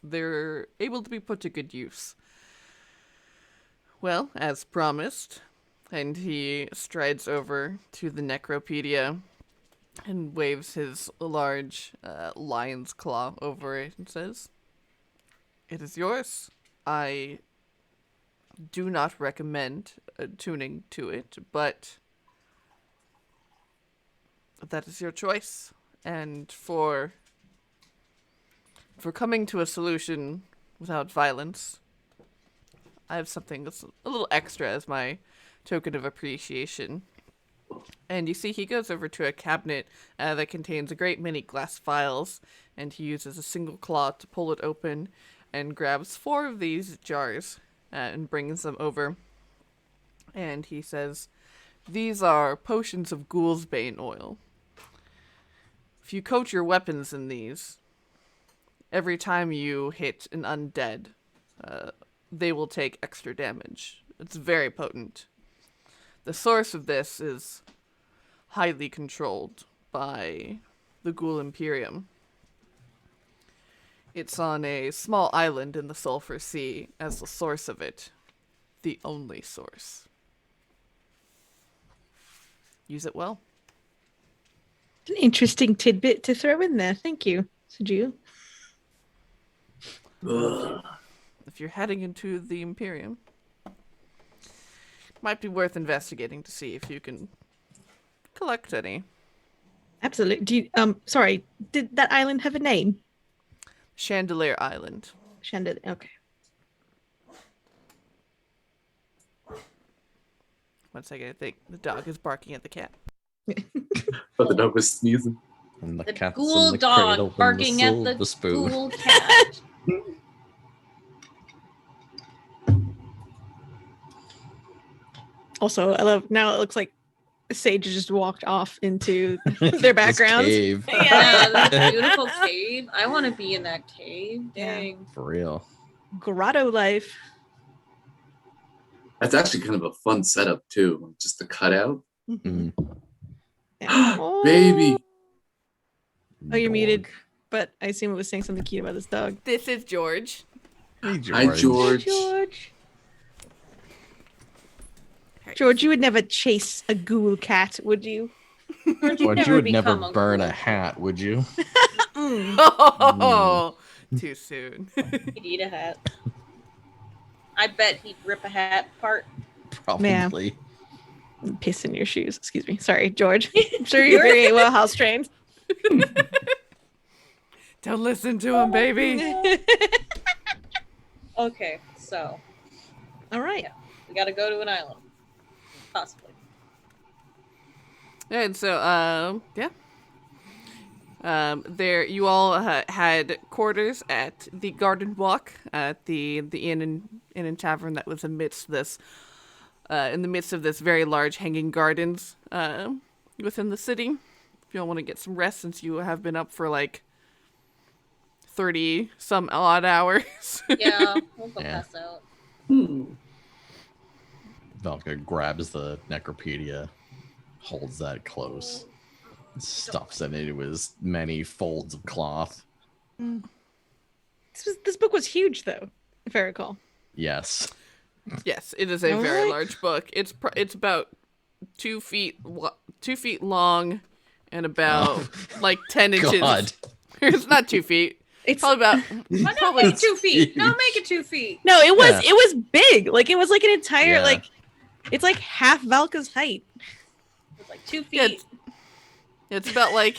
they're able to be put to good use. Well, as promised, and he strides over to the Necropedia and waves his large lion's claw over it and says, "It is yours. I do not recommend tuning to it, but that is your choice. And for coming to a solution without violence, I have something that's a little extra as my token of appreciation." And you see he goes over to a cabinet that contains a great many glass vials, and he uses a single claw to pull it open and grabs 4 of these jars and brings them over. And he says, "These are potions of Ghoul's Bane oil. If you coat your weapons in these, every time you hit an undead, they will take extra damage. It's very potent. The source of this is highly controlled by the Ghoul Imperium. It's on a small island in the Sulphur Sea as the source of it. The only source. Use it well." An interesting tidbit to throw in there. Thank you, Saju. If you're heading into the Imperium, might be worth investigating to see if you can collect any. Absolutely. Do you, sorry, did that island have a name? Chandelier Island. Chandelier, okay. One second, I think the dog is barking at the cat. But the dog was sneezing. And the The cat's ghoul in the dog cradle and barking at the spoon. ghoul cat. Also, I love, now it looks like Sage just walked off into their This backgrounds. cave. Yeah, this beautiful cave. I want to be in that cave. Yeah. Dang. For real. Grotto life. That's actually kind of a fun setup too. Just the cutout. Mm. Yeah. Baby. Oh, you're muted. Dog. But I assume it was saying something cute about this dog. This is George. Hey, George. Hi, George. George. George, you would never chase a ghoul cat, would you? George, George, you would never become a burn a ghoul. hat, would you? Oh, too soon. He'd eat a hat. I bet he'd rip a hat apart. Probably. Piss in your shoes. Excuse me. Sorry, George. I'm sure you're very well house trained. Don't listen to him, baby. Okay, so All right. Yeah. we gotta go to an island. Possibly. And so, yeah. There, you all had quarters at the Garden Walk, at the inn and tavern that was amidst this, in the midst of this very large hanging gardens, within the city. If you all want to get some rest, since you have been up for like 30 some odd hours. Yeah, we'll go Yeah. pass out. Valka grabs the Necropedia, holds that close, stuffs it into his many folds of cloth. This book was huge, though, if I recall. Yes. Yes, it is a All very right. large book. It's about 2 feet 2 feet long and about like 10 inches. God. It's not 2 feet. It's Probably about Why not Probably make it 2 feet? huge. No, make it 2 feet. no, it was Yeah. big. Like it was like an entire Yeah. like it's like half Valka's height. It's like 2 Yeah, feet. it's about like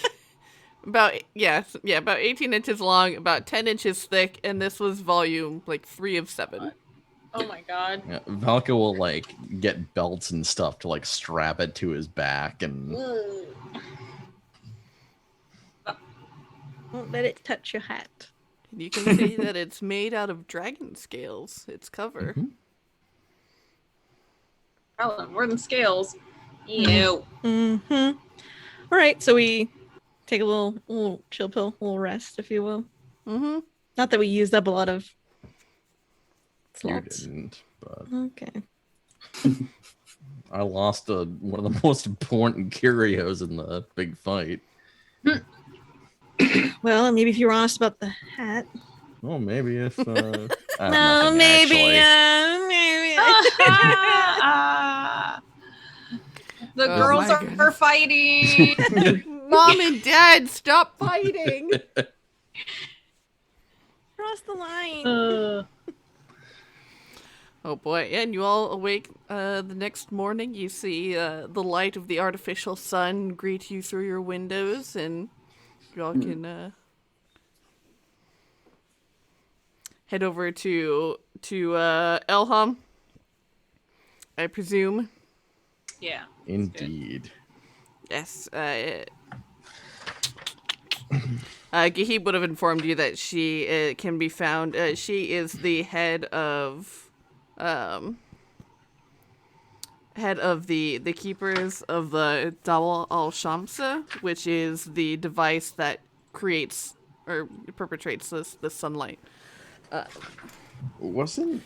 about 18 inches long, about 10 inches thick, and this was volume like 3 of 7. Oh my god. Yeah, Valka will like get belts and stuff to like strap it to his back, and Ugh. Don't let it touch your hat. And you can see that it's made out of dragon scales. Its cover. Mhm. Probably more than scales. Ew. Mm-hmm. All right, so we take a little chill pill, a little rest, if you will. Mm-hmm. Not that we used up a lot of you slots. didn't. But Okay. I lost one of the most important curios in the big fight. Well, maybe if you were honest about the hat. Oh, maybe if. I have No, nothing, maybe. actually. Maybe. The Oh girls my are goodness. fighting. Mom and Dad, stop fighting! Cross the line. Oh boy, and you all awake the next morning. You see the light of the artificial sun greet you through your windows, and you all can head over to Elham, I presume. Yeah. Indeed. Yes. Gahib would have informed you that she can be found. She is the head of the keepers of the Dawal al-Shamsa, which is the device that creates or perpetrates this sunlight. Wasn't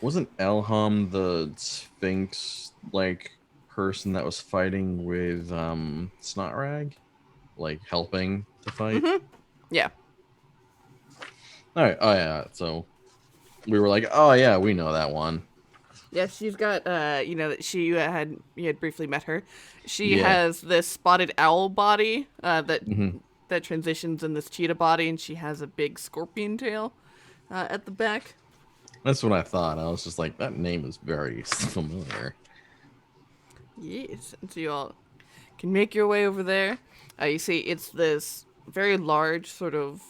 Elham the Sphinx like person that was fighting with Snotrag, like helping to fight? Mhm. Yeah. All right. Oh yeah. So we were like, oh yeah, we know that one. Yes, she's got, you had briefly met her. She Yeah. has this spotted owl body that Mhm. transitions in this cheetah body, and she has a big scorpion tail at the back. That's what I thought. I was just like, that name is very familiar. Yes, and so you all can make your way over there. You see, it's this very large sort of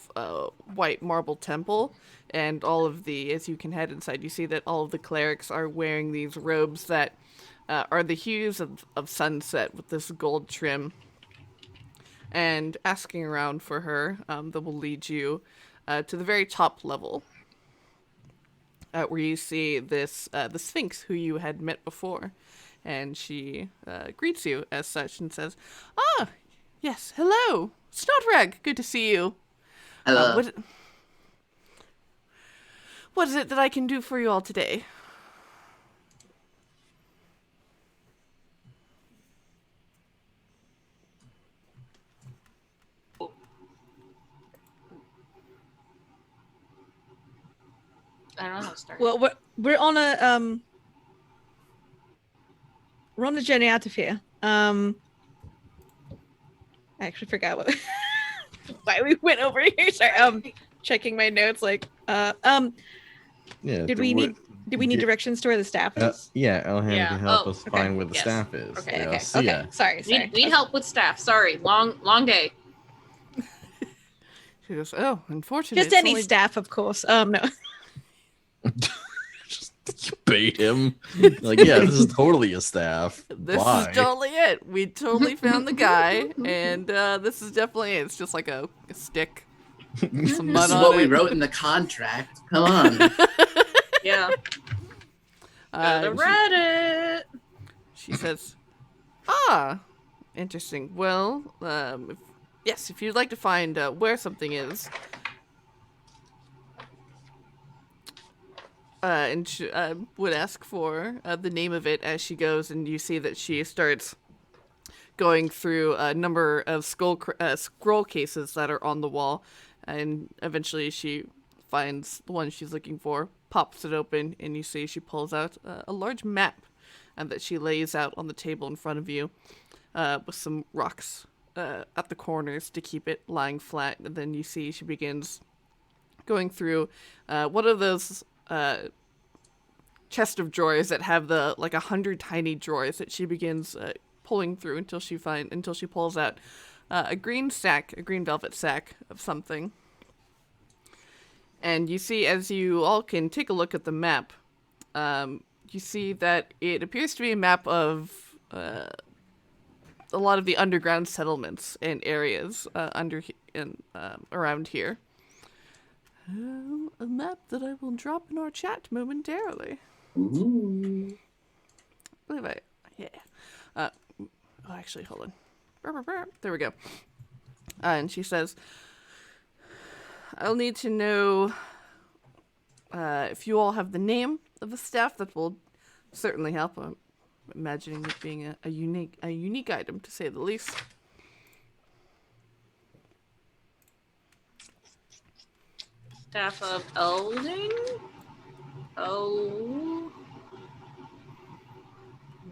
white marble temple, and as you can head inside, you see that all of the clerics are wearing these robes that are the hues of sunset with this gold trim. And asking around for her, that will lead you to the very top level, where you see the Sphinx, who you had met before. and she greets you as such and says, "Ah, yes, hello, Snotrag, good to see you. Hello. What is it that I can do for you all today?" I don't know how to start. Well, we're on a journey out of here. I actually forgot why we went over here. Sorry. Checking my notes. Yeah. Did we need directions to where the staff is? Yeah, Elham Yeah. can help Oh, us okay. find where the Yes. staff is. Okay, Yeah, Okay. see Okay. ya. Sorry. We need help with staff. Sorry, long day. She goes, "Oh, unfortunately, Just any staff, of course. No. Just bait him. Like, yeah, this is totally a staff. This Bye. is totally it. We totally found the guy, and this is definitely it. It's just like a stick, some mud This is on what we it. wrote in the contract. Come on. Yeah. Go to Reddit. She says, "Ah, interesting. Well, if you'd like to find where something is, and she would ask for the name of it as she goes, and you see that she starts going through a number of scroll cases that are on the wall, and eventually she finds the one she's looking for, pops it open, and you see she pulls out a large map that she lays out on the table in front of you, with some rocks at the corners to keep it lying flat. And then you see she begins going through one of those chest of drawers that have 100 tiny drawers that she begins pulling through until she pulls out a green velvet sack of something. And you see, as you all can take a look at the map, you see that it appears to be a map of a lot of the underground settlements and areas around here. A map that I will drop in our chat momentarily. Ooh. Actually, hold on. There we go. And she says, "I'll need to know if you all have the name of the staff. That will certainly help. I'm imagining it being a unique item, to say the least." Staff of Elding? Oh.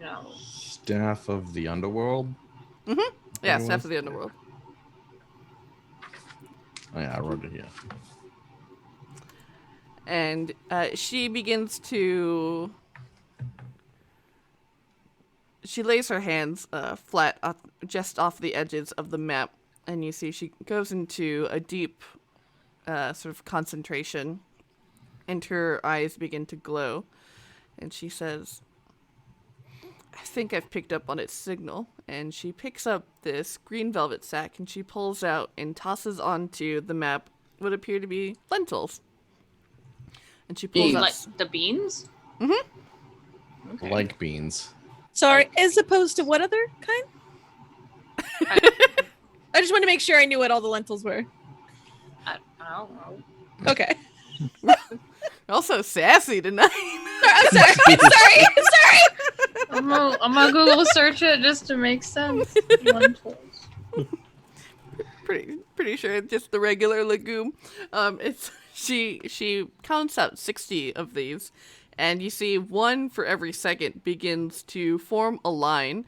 No. Staff of the Underworld? Mm-hmm. Yeah, Anyone? Staff of the Underworld. Oh, yeah, I wrote it here. And she begins to... She lays her hands flat just off the edges of the map, and you see she goes into a deep sort of concentration, and her eyes begin to glow. And she says, "I think I've picked up on its signal." And she picks up this green velvet sack, and she pulls out and tosses onto the map what appear to be lentils. And she pulls out... Like the beans? Mm-hmm. Okay. Like beans. Sorry, as opposed to what other kind? I just wanted to make sure I knew what all the lentils were. I don't know. Okay. Also sassy tonight. I'm sorry. I'm gonna Google search it just to make sense. Lentils. Pretty sure it's just the regular legume. It's she counts out 60 of these, and you see one for every second begins to form a line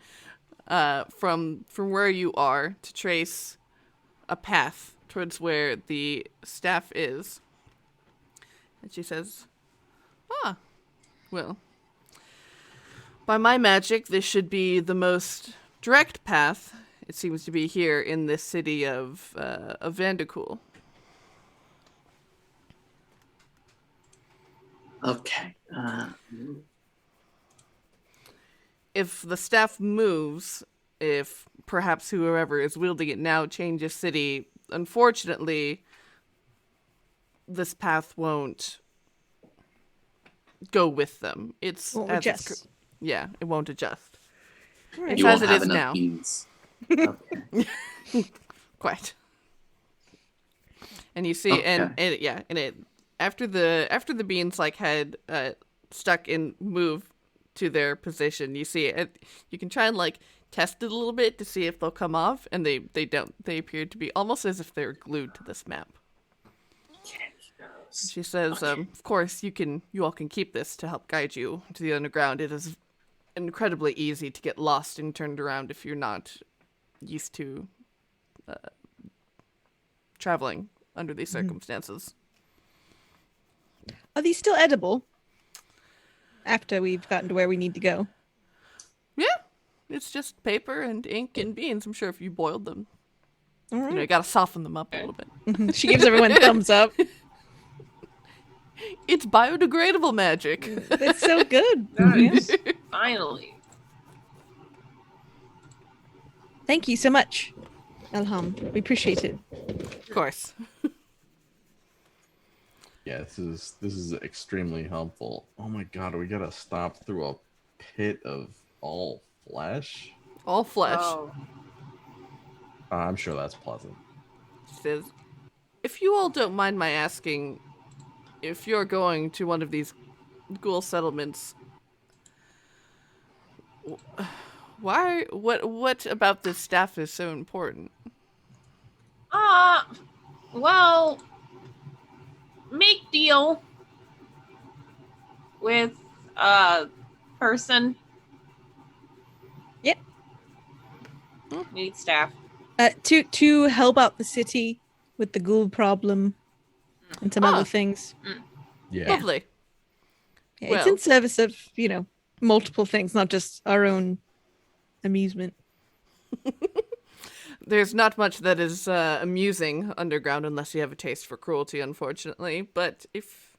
from where you are to trace a path towards where the staff is. And she says, "Ah, well, by my magic, this should be the most direct path. It seems to be here in this city of Vandercool." Okay. If the staff moves, if perhaps whoever is wielding it now changes city, unfortunately, this path won't go with them. It won't adjust. Right. You as won't it have is enough now. beans. Okay. Quite. And you see, Okay. and it after the beans like had stuck and move to their position, you see it. You can try and like test it a little bit to see if they'll come off, and they don't. They appear to be almost as if they're glued to this map. She says, "Of course, you all can keep this to help guide you to the underground. It is incredibly easy to get lost and turned around if you're not used to traveling under these circumstances." Are these still edible? After we've gotten to where we need to go. Yeah, it's just paper and ink and beans. I'm sure if you boiled them, All you right. gotta soften them up a little bit. She gives everyone thumbs up. It's biodegradable magic. It's so good. Nice. Finally. Thank you so much, Elham. We appreciate it. Of course. Yeah, this is extremely helpful. Oh my god, we gotta stop through a pit of all flesh. All flesh. Oh. I'm sure that's pleasant. She says, if you all don't mind my asking, if you're going to one of these ghoul settlements, why? What about this staff is so important? Well, make deal with person. Yep. Need staff. To help out the city with the ghoul problem and some other things. Yeah. Lovely. Yeah, it's in service of, multiple things, not just our own amusement. There's not much that is amusing underground unless you have a taste for cruelty, unfortunately. But if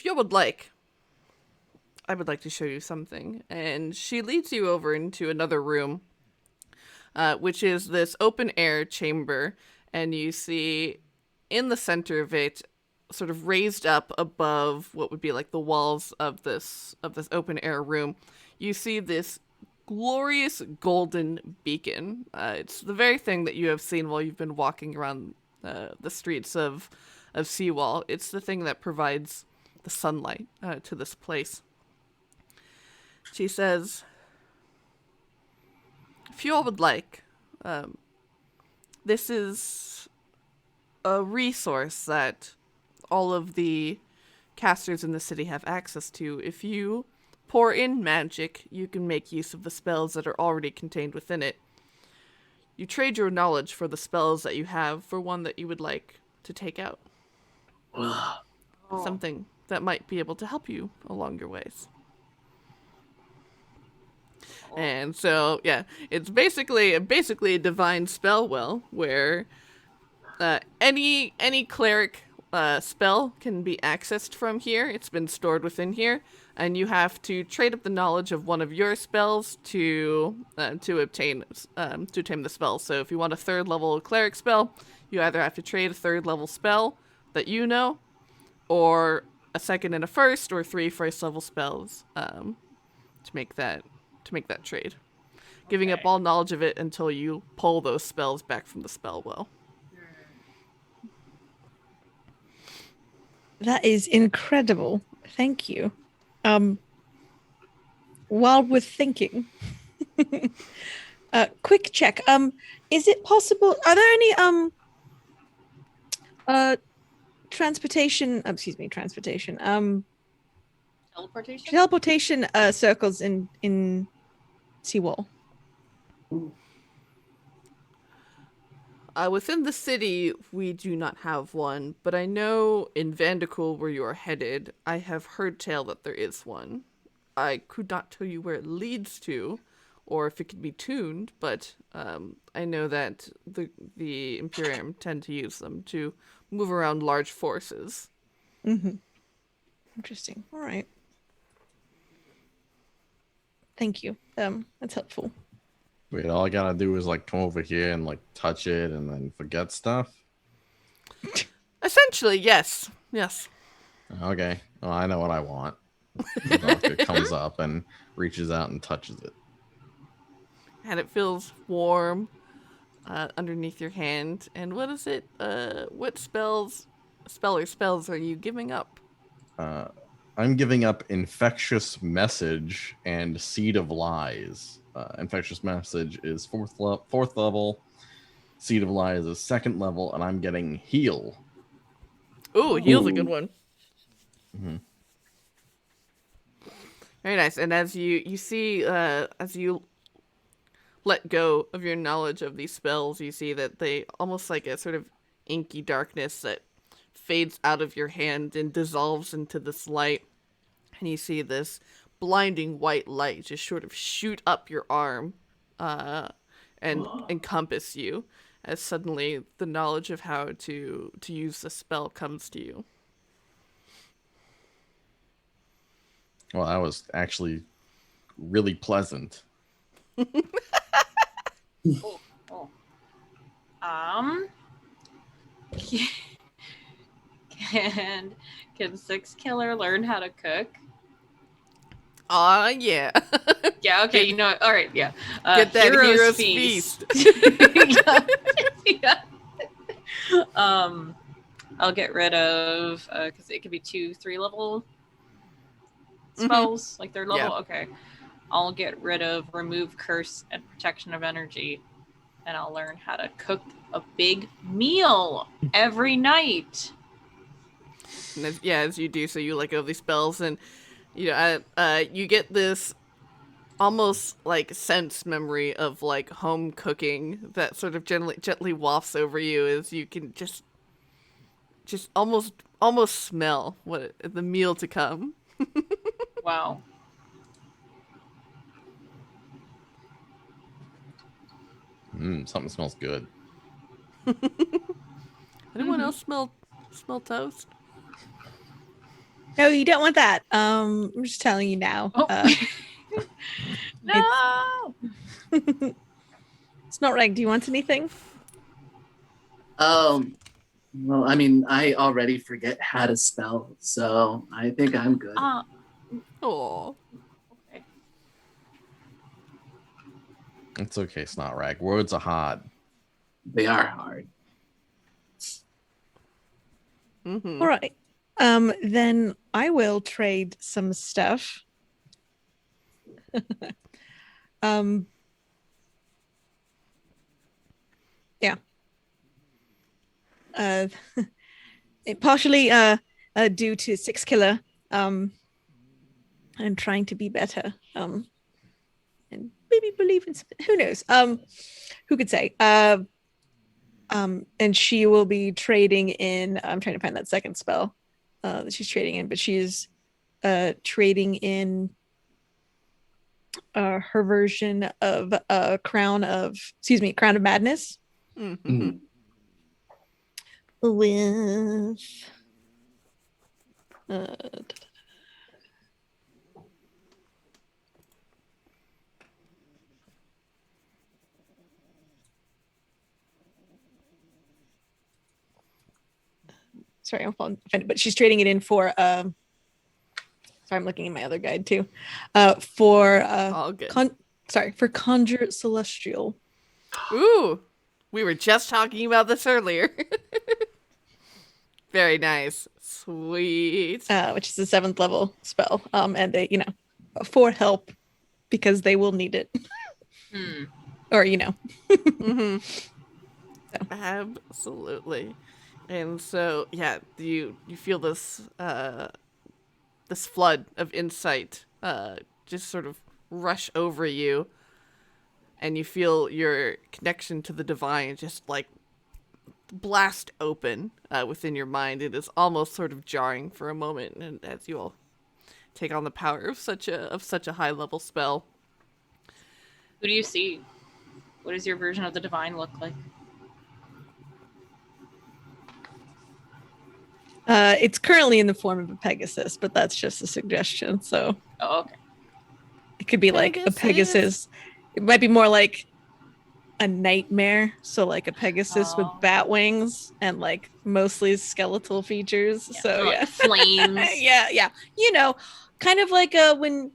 you would like, I would like to show you something. And she leads you over into another room, which is this open air chamber. And you see in the center of it, sort of raised up above what would be like the walls of this open air room, you see this glorious golden beacon. It's the very thing that you have seen while you've been walking around the streets of Seawall. It's the thing that provides the sunlight to this place. She says, if you all would like, this is a resource that all of the casters in the city have access to. If you pour in magic, you can make use of the spells that are already contained within it. You trade your knowledge for the spells that you have for one that you would like to take out. Something that might be able to help you along your ways. And so, yeah, it's basically a divine spell well, where any cleric spell can be accessed from here. It's been stored within here, and you have to trade up the knowledge of one of your spells to obtain the spell. So if you want a 3rd level cleric spell, you either have to trade a 3rd level spell that you know, or a 2nd and a 1st, or 3 1st level spells to make that trade. Giving up all knowledge of it until you pull those spells back from the spell well. That is incredible. Thank you. While we're thinking, quick check. Is it possible? Are there any transportation? Transportation. Teleportation circles in Seawall. Within the city, we do not have one, but I know in Vandakul, where you are headed, I have heard tell that there is one. I could not tell you where it leads to, or if it could be tuned, but I know that the Imperium tend to use them to move around large forces. Mm-hmm. Interesting. All right. Thank you. That's helpful. Wait, all I gotta do is like come over here and like touch it and then forget stuff? Essentially, yes. Yes. Okay. Well, I know what I want. Valka comes up and reaches out and touches it. and it feels warm underneath your hand. And what is it? What spell or spells are you giving up? I'm giving up Infectious Message and Seed of Lies. Infectious Message is fourth level. Seed of Lies is 2nd level, and I'm getting Heal. Ooh, Heal's a good Ooh. one. Mm-hmm. Very nice. And as you see, as you let go of your knowledge of these spells, you see that they almost like a sort of inky darkness that fades out of your hand and dissolves into this light. And you see this blinding white light just sort of shoot up your arm and encompass you, as suddenly the knowledge of how to use the spell comes to you. Well, that was actually really pleasant. Oh. Can Six Killer learn how to cook? Yeah. Yeah, okay, you know, all right, yeah. Get that hero's feast. Yeah. I'll get rid of, because it could be 2-3 level spells, like 3rd level. Yeah. Okay. I'll get rid of remove curse and protection of energy, and I'll learn how to cook a big meal every night. And as you do so, you let go of these spells, and you know, you get this almost like sense memory of like home cooking that sort of gently wafts over you, as you can just almost smell what the meal to come. Wow. Something smells good. Anyone else smell toast? No, you don't want that. I'm just telling you now. Oh. No. It's not right. Do you want anything? Well, I mean, I already forget how to spell, so I think I'm good. Oh, Okay. It's okay, Snotrag. Words are hard. They are hard. mm-hmm. All right. Then I will trade some stuff. Yeah. It partially due to Six Killer and trying to be better. And maybe believe in something. Who knows? Who could say? And she will be trading in. I'm trying to find that second spell that she's trading in, but she's trading in her version of Crown of Madness Mm-hmm. with sorry, I'm offended, but she's trading it in for sorry, I'm looking in my other guide too. For All good. for Conjure Celestial. Ooh, we were just talking about this earlier. Very nice. Sweet. Which is a 7th level spell. And they, for help because they will need it. Or, Mm-hmm. So. Absolutely. And so, yeah, you feel this this flood of insight just sort of rush over you, and you feel your connection to the divine just like blast open within your mind. It is almost sort of jarring for a moment, and as you all take on the power of such a high level spell. Who do you see? What does your version of the divine look like? It's currently in the form of a Pegasus, but that's just a suggestion. So Okay. it could be like a Pegasus. It might be more like a nightmare. So like a Pegasus with bat wings and like mostly skeletal features. Yeah, so like yeah, flames. yeah. Kind of like when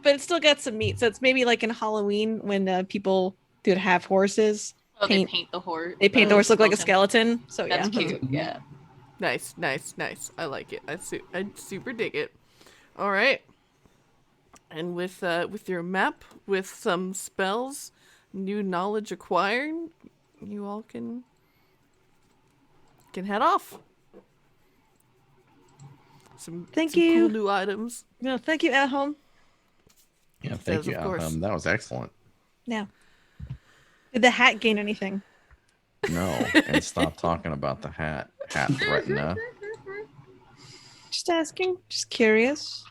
but it's still got some meat. So it's maybe like in Halloween when people do have horses. Oh, they paint the horse. They paint the horse look like a skeleton. So That's yeah. cute. Yeah. Nice. I like it. I super dig it. All right. And with your map, with some spells, new knowledge acquired, you all can head off. Some Thank some you. cool new items. No, thank you, at home. Yeah, thank Says, you, of course. That was excellent. Yeah. Did the hat gain anything? No, and stop talking about the hat retina. Just asking. Just curious.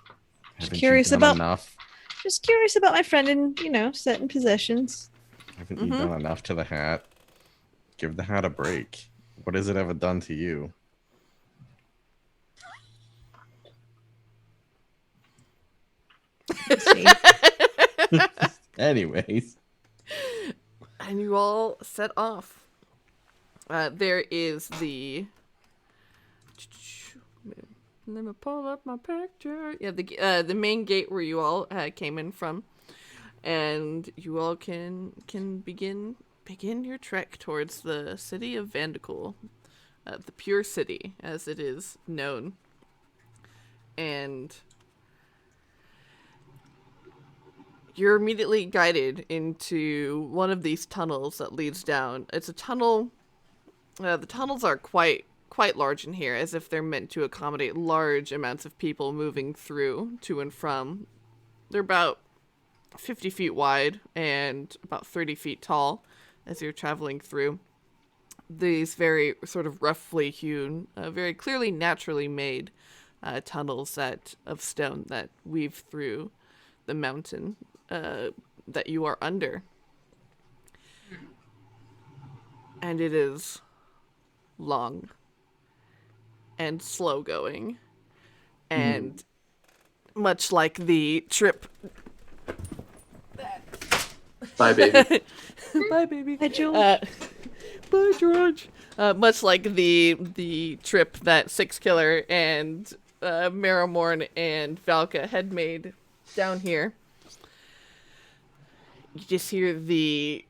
Haven't you curious done about- enough? Just curious about my friend in, certain possessions. Haven't you done enough to the hat? Give the hat a break. What has it ever done to you? Let's see. Anyways. And you all set off. There is the. Let me pull up my picture. Yeah, the main gate where you all came in from, and you all can begin your trek towards the city of Vandakul, the Pure City as it is known, and you're immediately guided into one of these tunnels that leads down. It's a tunnel. The tunnels are quite large in here, as if they're meant to accommodate large amounts of people moving through to and from. They're about 50 feet wide and about 30 feet tall as you're traveling through. These very sort of roughly hewn, very clearly naturally made tunnels of stone that weave through the mountain that you are under. And it is long and slow going, and much like the trip. Bye, baby. Bye, baby. Hi, Jules. Bye, George. Much like the trip that Six Killer and Marrowmorn and Valka had made down here. You just hear the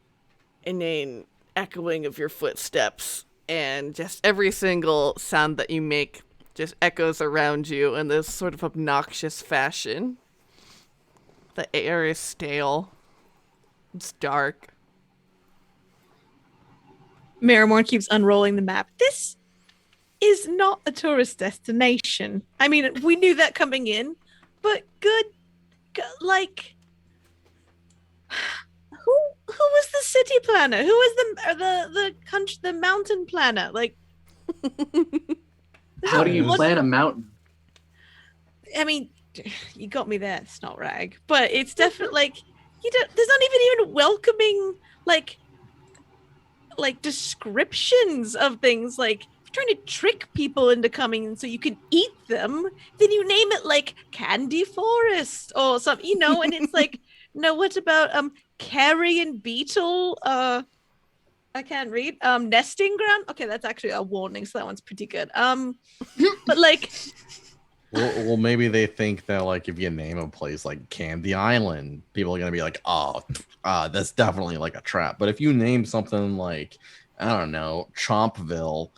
inane echoing of your footsteps, and just every single sound that you make just echoes around you in this sort of obnoxious fashion. The air is stale. It's dark. Marrowmorn keeps unrolling the map. This is not a tourist destination. I mean, we knew that coming in, but like, who was the city planner? Who was the mountain planner? Like, How do you plan a mountain? I mean, you got me there, Snot Rag, but it's definitely like there's not even welcoming like descriptions of things, like trying to trick people into coming in so you can eat them. Then you name it like Candy Forest or something, and it's like, no, what about carrion beetle? I can't read. Nesting ground. Okay, that's actually a warning, so that one's pretty good. But like, well, maybe they think that like if you name a place like Candy Island, people are gonna be like, oh, that's definitely like a trap. But if you name something like, I don't know, Chompville,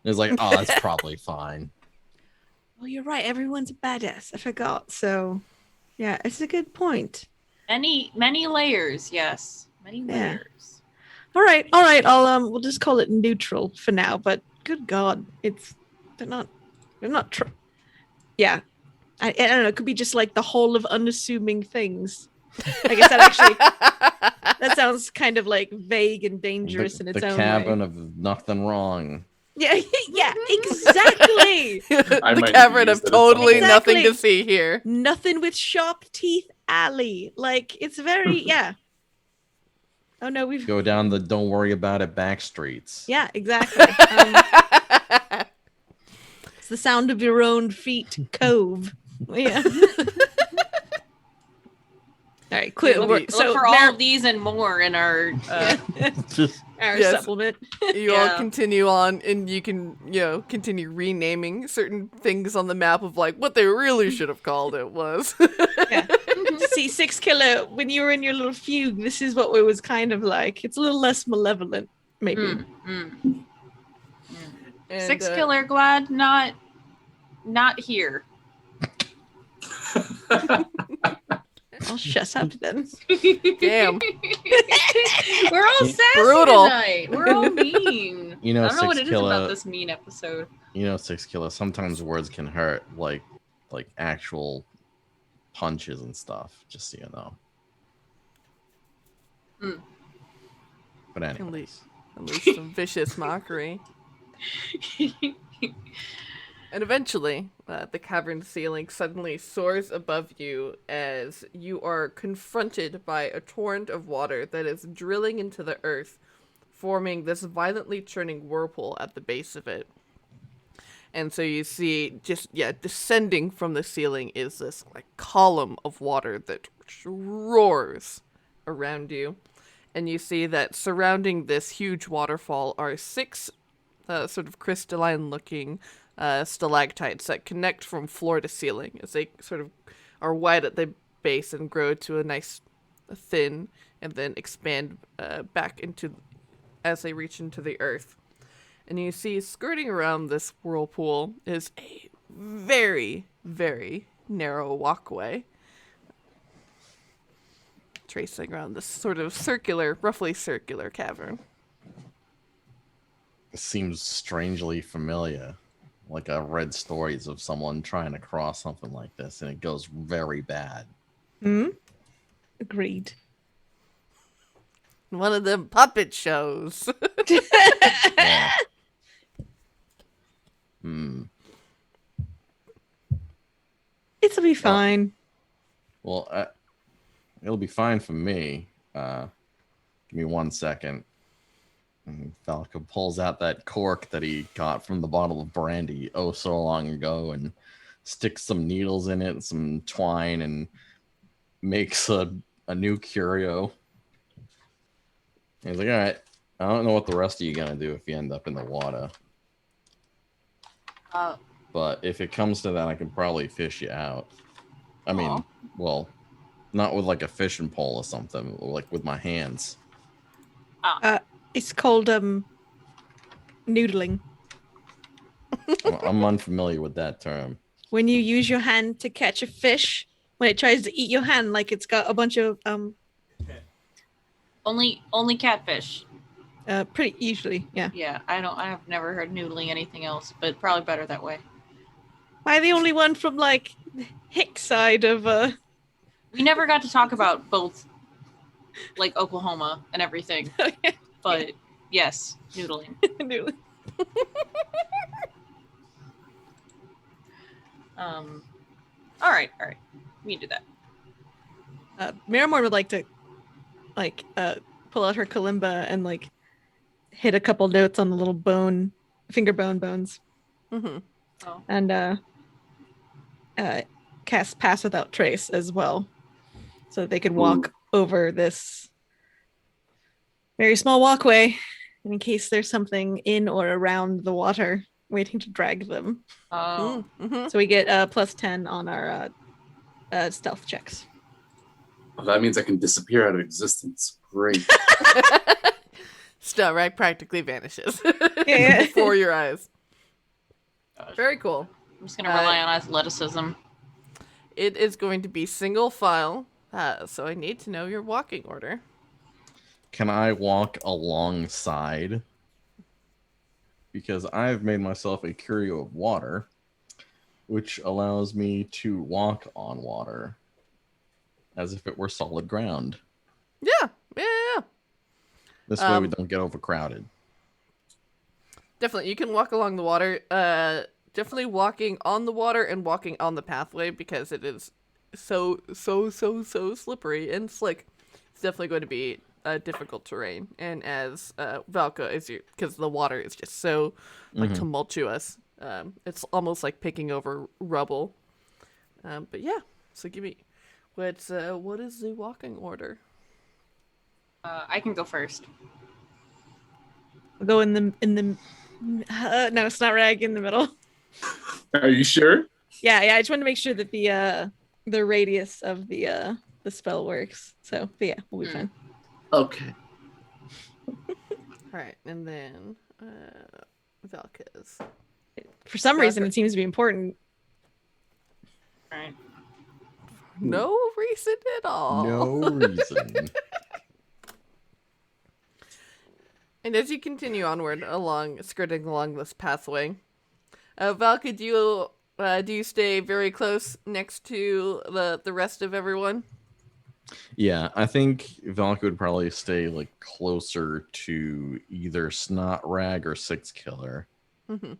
it's like, oh, that's probably fine. well, you're right. Everyone's a badass. I forgot. So, yeah, it's a good point. Many layers, yes. Many Yeah. layers. All right. I'll we'll just call it neutral for now. But good God, they're not. Yeah, I don't know. It could be just like the whole of unassuming things. I guess that sounds kind of like vague and dangerous in its the own cabin way. of nothing wrong. Yeah, exactly. I The might cavern use of it as totally something. nothing to Exactly. see here. Nothing with sharp teeth alley. Like, it's very yeah. Oh no, we've Go down the don't worry about it back streets. yeah, exactly. It's the sound of your own feet, cove. Yeah. All right, quick. Look Look for all of these and more in our Just our Yes. supplement. You all Yeah. continue on, and you can, continue renaming certain things on the map of like what they really should have called it was. Yeah. See, Six Killer, when you were in your little fugue, this is what it was kind of like. It's a little less malevolent, maybe. And, Six Killer, glad not here. I'll shut up then. Damn. We're all sassy Brutal. tonight. We're all mean. You know, I don't know what it is Six-Killer- about this mean episode. You know, Six Killer, sometimes words can hurt like actual punches and stuff, just so you know. But anyways. Unleash some vicious mockery. And eventually, the cavern ceiling suddenly soars above you as you are confronted by a torrent of water that is drilling into the earth, forming this violently churning whirlpool at the base of it. And so you see, descending from the ceiling is this like column of water that roars around you. And you see that surrounding this huge waterfall are 6 sort of crystalline-looking stalactites that connect from floor to ceiling as they sort of are wide at the base and grow to a nice thin and then expand back into as they reach into the earth. And you see skirting around this whirlpool is a very, very narrow walkway tracing around this sort of roughly circular cavern. It seems strangely familiar. Like I've read stories of someone trying to cross something like this and it goes very bad. Agreed. One of them puppet shows. Yeah. It'll be fine. Well, it'll be fine for me. Give me 1 second. And Valka pulls out that cork that he got from the bottle of brandy so long ago and sticks some needles in it, some twine, and makes a new curio. And he's like, all right, I don't know what the rest of you gonna do if you end up in the water. But if it comes to that, I can probably fish you out. I mean, well, not with like a fishing pole or something, like with my hands. It's called noodling. I'm unfamiliar with that term. When you use your hand to catch a fish, when it tries to eat your hand, like it's got a bunch of Only catfish. pretty usually, yeah. Yeah, I have never heard noodling anything else, but probably better that way. Am I the only one from like Hick side of We never got to talk about both like Oklahoma and everything. But yes, noodling. noodling? All right. We can do that. Marrowmorn would like to pull out her kalimba and like hit a couple notes on the little finger bones. Mm-hmm. Oh. And cast Pass Without Trace as well, so that they could walk over this very small walkway in case there's something in or around the water waiting to drag them. Oh. Mm-hmm. So we get +10 on our stealth checks. Well, that means I can disappear out of existence. Great. Still, right? Practically vanishes Yeah. before your eyes. Gosh. Very cool. I'm just gonna rely on athleticism. It is going to be single file, so I need to know your walking order. Can I walk alongside? Because I've made myself a curio of water, which allows me to walk on water as if it were solid ground. Yeah. This way we don't get overcrowded. Definitely, you can walk along the water. Definitely walking on the water and walking on the pathway because it is so slippery and slick. It's definitely going to be difficult terrain. And as Valka is, because the water is just so like tumultuous, it's almost like picking over rubble. But yeah, so give me what is the walking order? I can go first. I'll go in the no, it's not rag in the middle. Are you sure? Yeah. I just wanted to make sure that the radius of the the spell works. So, but yeah, we'll be fine. Okay. All right, and then Valka's. For some reason, Valka- it seems to be important. Right. No reason at all. No reason. And as you continue onward skirting along this pathway, Valka, do you stay very close next to the rest of everyone? Yeah, I think Valka would probably stay like closer to either Snot Rag or Six Killer. Mm-hmm.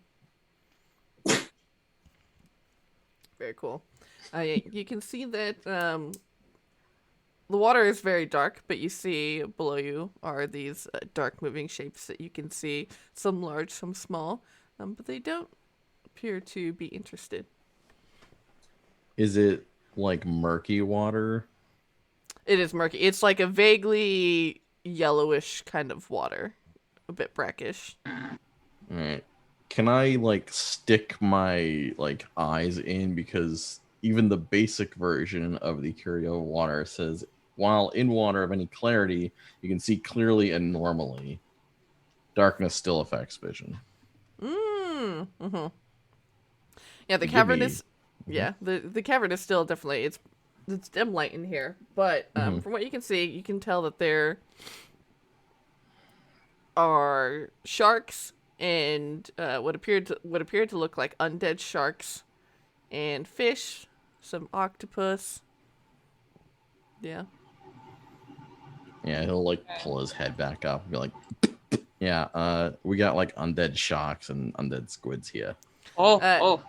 Very cool. You can see that the water is very dark, but you see below you are these dark moving shapes that you can see, some large, some small, but they don't appear to be interested. Is it like murky water? It is murky. It's like a vaguely yellowish kind of water, a bit brackish. All right. Can I like stick my like eyes in, because even the basic version of the Curio water says, while in water of any clarity, you can see clearly and normally. Darkness still affects vision. Mm-hmm. Yeah, the Give cavern me- is. Yeah, the cavern is still definitely it's dim light in here, but from what you can see, you can tell that there are sharks and what appeared to look like undead sharks, and fish, some octopus. Yeah. Yeah, he'll like pull his head back up and be like, yeah, we got like undead sharks and undead squids here. Oh.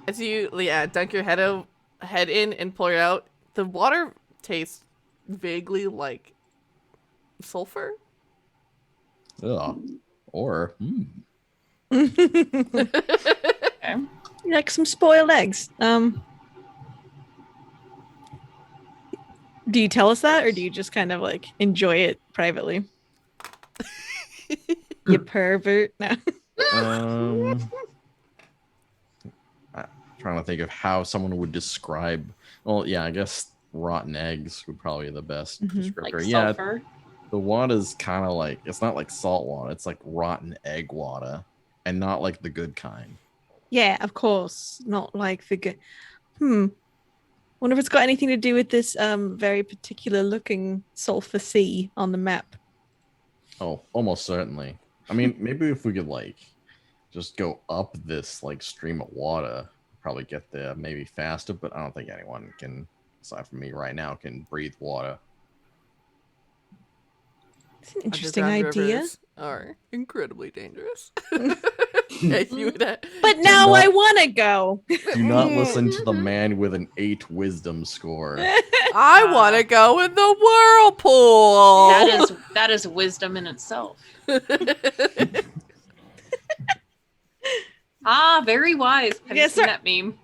As you dunk your head in and pull it out, the water tastes vaguely like sulfur. Ugh. Or, Okay. Like some spoiled eggs. Do you tell us that, or do you just kind of like enjoy it privately? You pervert. No. I'm trying to think of how someone would describe. Well, yeah, I guess rotten eggs would probably be the best descriptor. Like Yeah, sulfur. the water's kind of like, it's not like salt water. It's like rotten egg water, and not like the good kind. Yeah, of course. Not like the good. Wonder if it's got anything to do with this very particular looking sulfur sea on the map. Oh, almost certainly. I mean, maybe if we could like just go up this like stream of water, probably get there maybe faster. But I don't think anyone can, aside from me right now, can breathe water. It's an interesting Underground idea. rivers are incredibly dangerous. Yes, you would But now I want to go. Do not listen to the man with an 8 wisdom score. I want to go in the whirlpool. That is wisdom in itself. Very wise. Have you Yes, seen sir. that meme?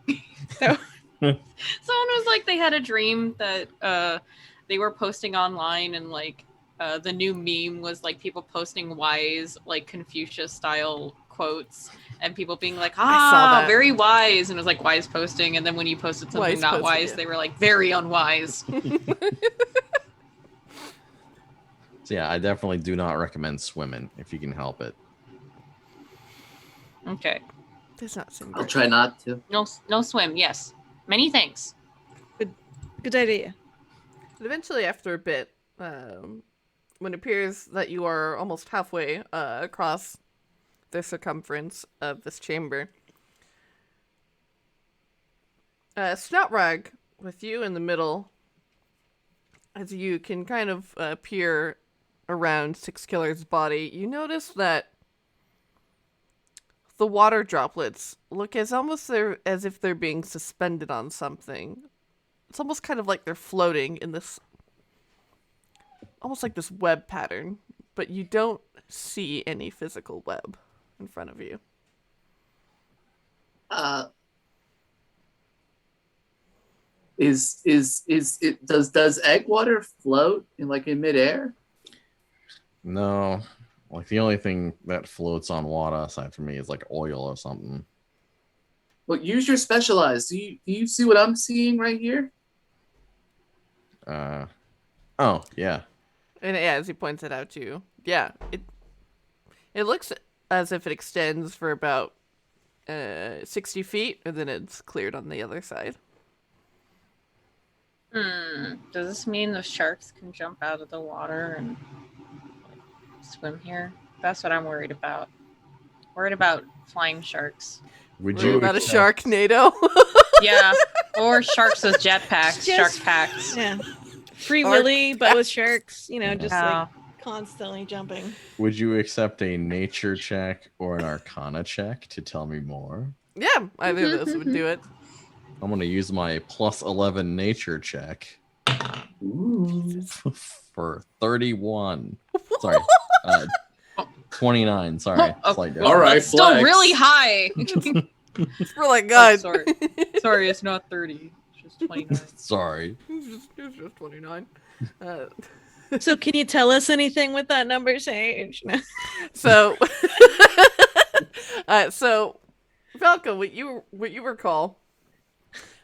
No. Someone was like, they had a dream that they were posting online, and like the new meme was like people posting wise, like Confucius style quotes, and people being like, I saw that. very wise, and it was like wise posting, and then when you posted something Wise not posting, wise, yeah. they were like very unwise. So yeah, I definitely do not recommend swimming if you can help it. Okay. Does not seem I'll great. try not to. No swim. Yes. Many thanks. Good idea. But eventually, after a bit, when it appears that you are almost halfway across the circumference of this chamber, Snotrag, with you in the middle, as you can kind of peer around Six Killer's body, you notice that the water droplets look as if they're being suspended on something. It's almost kind of like they're floating in this, almost like this web pattern, but you don't see any physical web in front of you. Does egg water float in midair? No, like the only thing that floats on water aside from me is like oil or something. Well, use your specialized. Do you see what I'm seeing right here? Oh, yeah. And yeah, as he points it out to you, yeah, it looks as if it extends for about 60 feet, and then it's cleared on the other side. Does this mean the sharks can jump out of the water and swim here? That's what I'm worried about. Worried about flying sharks. Would Worried you about a accept- Sharknado? Yeah, or sharks with jetpacks, shark Just- packs. Yeah. Free Or- Willy, but with sharks, just Yeah. like constantly jumping. Would you accept a nature check or an arcana check to tell me more? Yeah, either of those would do it. I'm going to use my plus 11 nature check Ooh. for 31. Sorry. 29. Sorry. Oh, Slight all right. That's still flex. really high. We're like, God. sorry. Sorry, it's not 30. It's just 29. Sorry. It's just 29. So can you tell us anything with that number, Sage? No. So, so, Valka, what you recall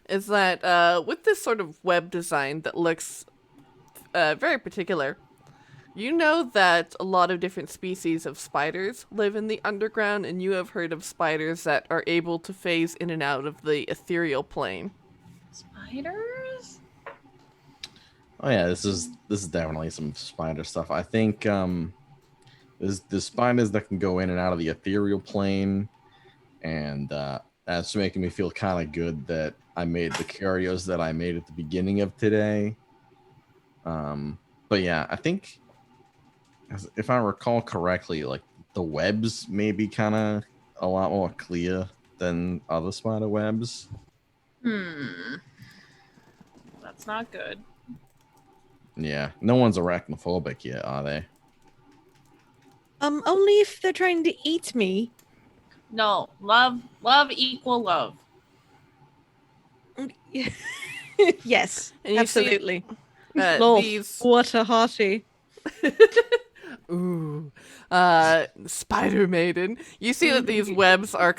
is that with this sort of web design that looks very particular, you know that a lot of different species of spiders live in the underground, and you have heard of spiders that are able to phase in and out of the ethereal plane. Spiders? Oh yeah, this is definitely some spider stuff. I think there's the spiders that can go in and out of the ethereal plane, and that's making me feel kind of good that I made the curios that I made at the beginning of today. But yeah, I think if I recall correctly, like the webs may be kind of a lot more clear than other spider webs. That's not good. Yeah, no one's arachnophobic yet, are they? Only if they're trying to eat me. No, love equal love. Yes, And you see, absolutely. Lol, Lol, what a hottie. Ooh, Spider Maiden. You see that these webs are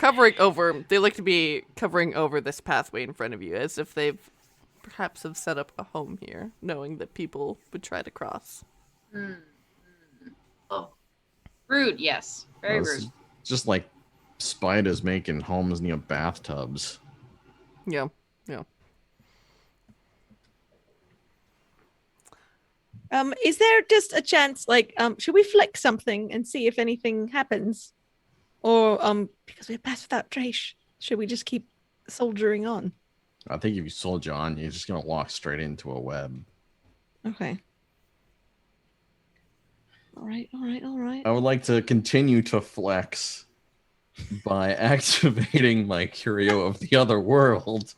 they look to be covering over this pathway in front of you, as if they've perhaps have set up a home here, knowing that people would try to cross. Oh. Rude, yes. Very Well, it's rude. just like spiders making homes near bathtubs. Yeah. Is there just a chance, like, should we flick something and see if anything happens? Or, because we're passed without trace, should we just keep soldiering on? I think if you soldier on, you're just gonna walk straight into a web. Okay. All right. I would like to continue to flex by activating my curio of the other world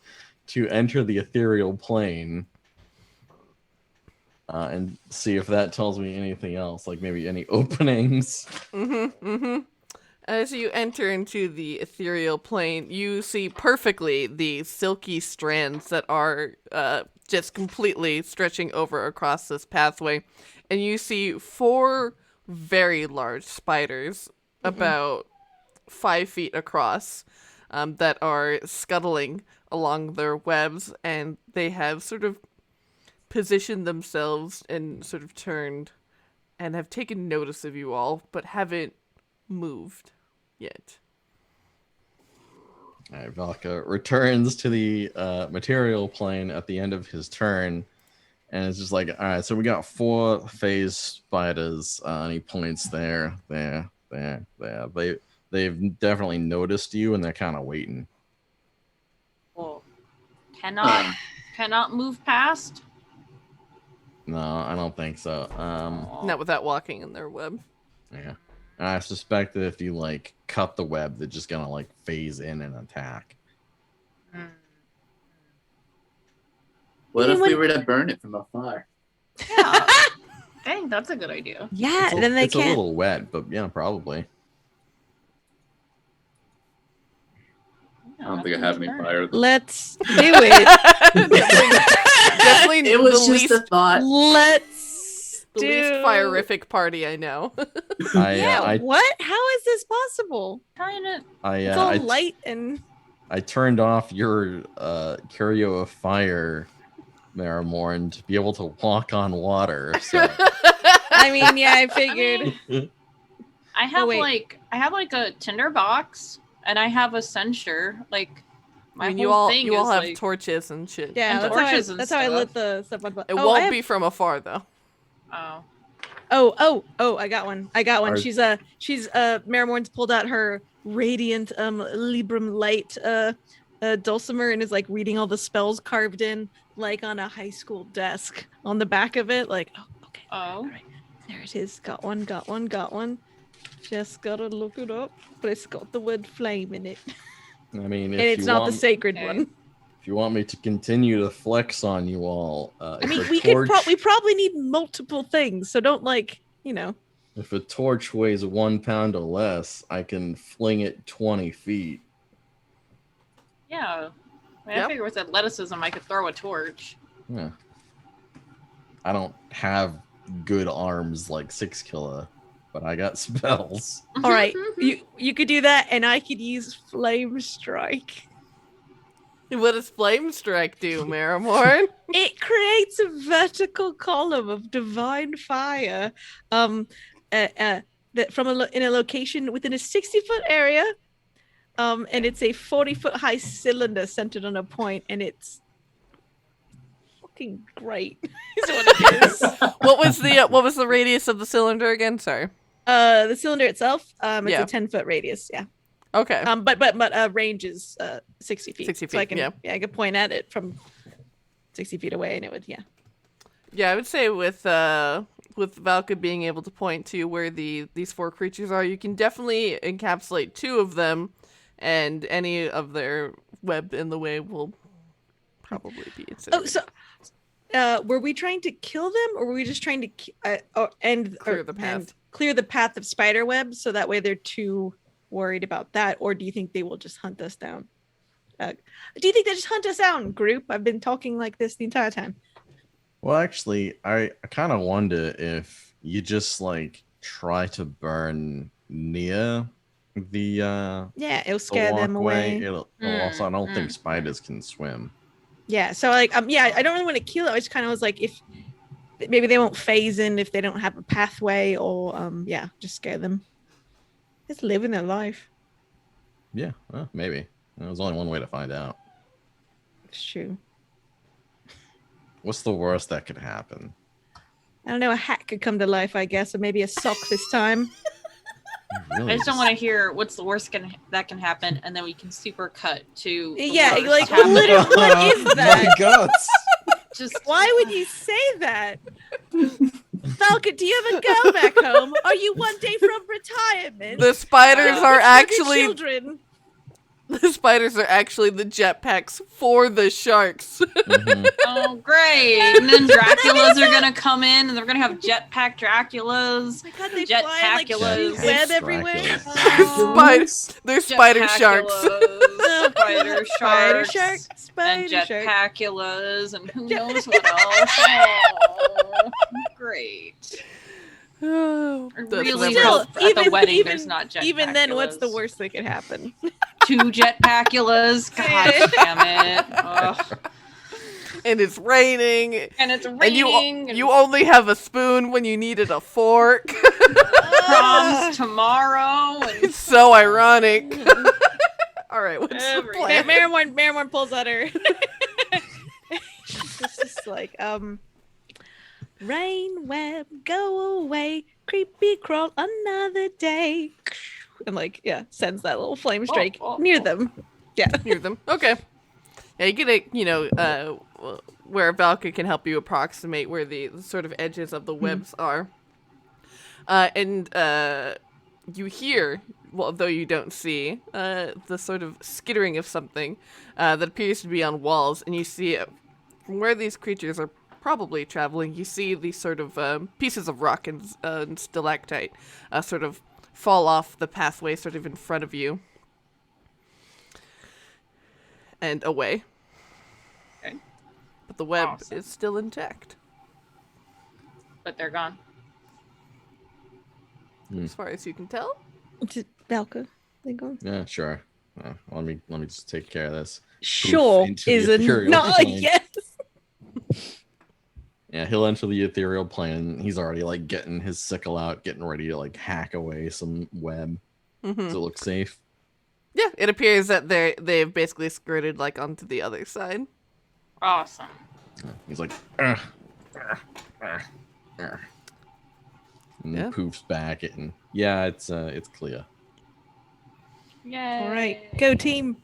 to enter the ethereal plane. And see if that tells me anything else, like maybe any openings. As you enter into the ethereal plane, you see perfectly the silky strands that are just completely stretching over across this pathway. And you see 4 very large spiders, about 5 feet across, that are scuttling along their webs, and they have sort of positioned themselves and sort of turned and have taken notice of you all, but haven't moved yet. All right, Valka returns to the material plane at the end of his turn, and it's just like, all right, so we got 4 phase spiders, and he points there. They've definitely noticed you, and they're kind of waiting. Well, cannot move past. No, I don't think so. Not without walking in their web. Yeah. And I suspect that if you like cut the web, they're just gonna like phase in and attack. What if we were to burn it from afar? Yeah. Dang, that's a good idea. Yeah, It's a, then they it's can't. a little wet, but yeah, probably. I don't think I have any fire. Let's do it. Definitely It was the just a thought. Let's the do. least fire-rific party I know. Yeah. What? How is this possible? Trying to. It's all light and. I turned off your curio of fire Marrowmorn to be able to walk on water. So I mean, yeah, I figured. I have wait. like a tinder box and I have a censure. Like my I mean, whole you thing all is have like, torches and shit. Yeah, And that's how I, torches and that's how I lit stuff. the stuff on. It Oh, won't I have, be from afar though. oh, I got one. Are- She's Marrowmorn's pulled out her radiant Libram light dulcimer and is like reading all the spells carved in like on a high school desk on the back of it. Like, oh, okay. Oh. All right. There it is. Got one. Just gotta look it up, but it's got the word flame in it. I mean, And it's not the sacred Okay. one. if you want me to continue to flex on you all, I mean, we probably need multiple things, so don't if a torch weighs 1 pound or less, I can fling it 20 feet. yeah. I mean, Yep. I figure with athleticism I could throw a torch. Yeah. I don't have good arms like 6-killer, but I got spells. All right, you could do that, and I could use flame strike. What does flame strike do, Marrowmorn? It creates a vertical column of divine fire, that in a location within a 60-foot area, and it's a 40-foot high cylinder centered on a point, and it's fucking great. Is what it is. What was the radius of the cylinder again? Sorry. The cylinder itself, it's Yeah. a 10-foot radius. Yeah. Okay. But range is 60 feet. 60 So I feet, can yeah. I could point at it from 60 feet away, and it would Yeah, I would say with Valka being able to point to where these 4 creatures are, you can definitely encapsulate 2 of them, and any of their web in the way will probably be incinerated. Oh, so were we trying to kill them, or were we just trying to Clear the path. Clear the path of spider webs, so that way they're too worried about that, or do you think they will just hunt us down? Do you think they just hunt us down, group? I've been talking like this the entire time. Well, actually, I kind of wonder if you just like try to burn near the Yeah, it'll scare them away. It'll also, I don't think spiders can swim. Yeah, so like yeah, I don't really want to kill it. I just kind of was like, if maybe they won't phase in if they don't have a pathway, or yeah, just scare them. Just living their life. Yeah, well, maybe. There's only one way to find out. It's true. What's the worst that could happen? I don't know, a hat could come to life, I guess, or maybe a sock this time. I just don't want to hear what's the worst that can happen, and then we can super cut to the Yeah, worst like happening. literally, what is that? My guts! Just Why would you say that? Valka, do you have a girl back home? Are you one day from retirement? The spiders Go are with your actually children. the spiders are actually the jetpacks for the sharks. Mhm. Oh, great! And then Draculas are gonna come in, and they're gonna have jetpack Draculas. Oh my god, they Jet fly like paculas. shoot web Jet everywhere. Dracula's. They're spider sharks. Spider Spider sharks. shark, And spider shark. jetpaculas, and who knows what else. Oh, great. Oh, Really, Still, at the even- wedding, even- there's not jetpaculas. Even then, what's the worst that could happen? 2 jetpaculas. God damn it. Ugh. and it's raining. And it's And raining. you only have a spoon when you needed a fork. proms tomorrow. And It's so ironic. All right, what's the Every- plan? Marrowmorn pulls at her. She's just like, rain web, go away, creepy crawl another day. And like, yeah, sends that little flame strike near them. Yeah. Near them. Okay. Yeah, you get where Valka can help you approximate where the sort of edges of the webs are. And you hear, well, though you don't see, the sort of skittering of something that appears to be on walls, and you see from where these creatures are probably traveling, you see these sort of pieces of rock and stalactite sort of fall off the pathway sort of in front of you. And away. Okay. But the web Awesome. is still intact, but they're gone. as far as you can tell. Valka, they go. Yeah, sure. Let me just take care of this. Sure into is the a Imperial no. plane. Yes. Yeah, he'll enter the ethereal plane. He's already like getting his sickle out, getting ready to like hack away some web. Does it look safe? Yeah, it appears that they've basically skirted like onto the other side. Awesome. He's like, and Yeah. he poofs back and yeah, it's clear. Yay. All right, go team.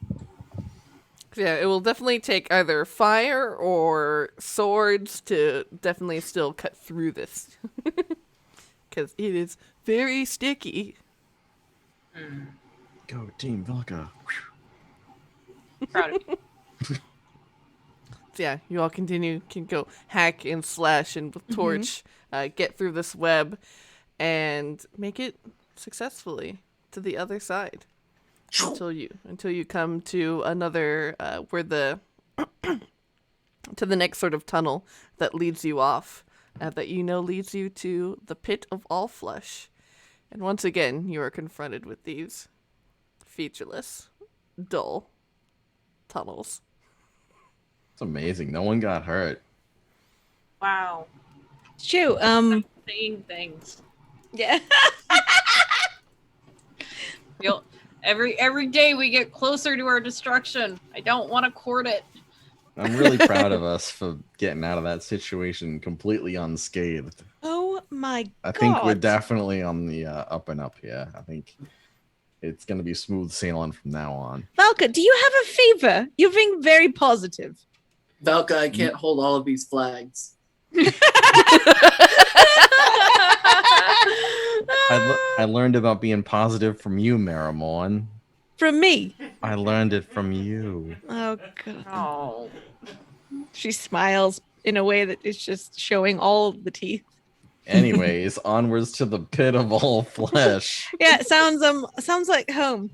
Yeah, it will definitely take either fire or swords to definitely still cut through this. Because it is very sticky. Go team Valka. Proud of you. So yeah, you all can go hack and slash and with torch, get through this web, and make it successfully to the other side. Until you come to another where the to the next sort of tunnel that leads you off, that you know leads you to the pit of all flesh, and once again you are confronted with these featureless, dull tunnels. It's amazing. No one got hurt. Wow. Shoo. Saying things. Yeah. Every day we get closer to our destruction. I don't want to court it. I'm really proud of us for getting out of that situation completely unscathed. Oh my god. I think we're definitely on the up and up here. I think it's going to be smooth sailing from now on. Valka, do you have a favor? You're being very positive. Valka, I can't hold all of these flags. I learned about being positive from you, Marrowmorn. From me. I learned it from you. Oh god. Oh. She smiles in a way that is just showing all the teeth. Anyways, onwards to the pit of all flesh. Yeah, it sounds like home.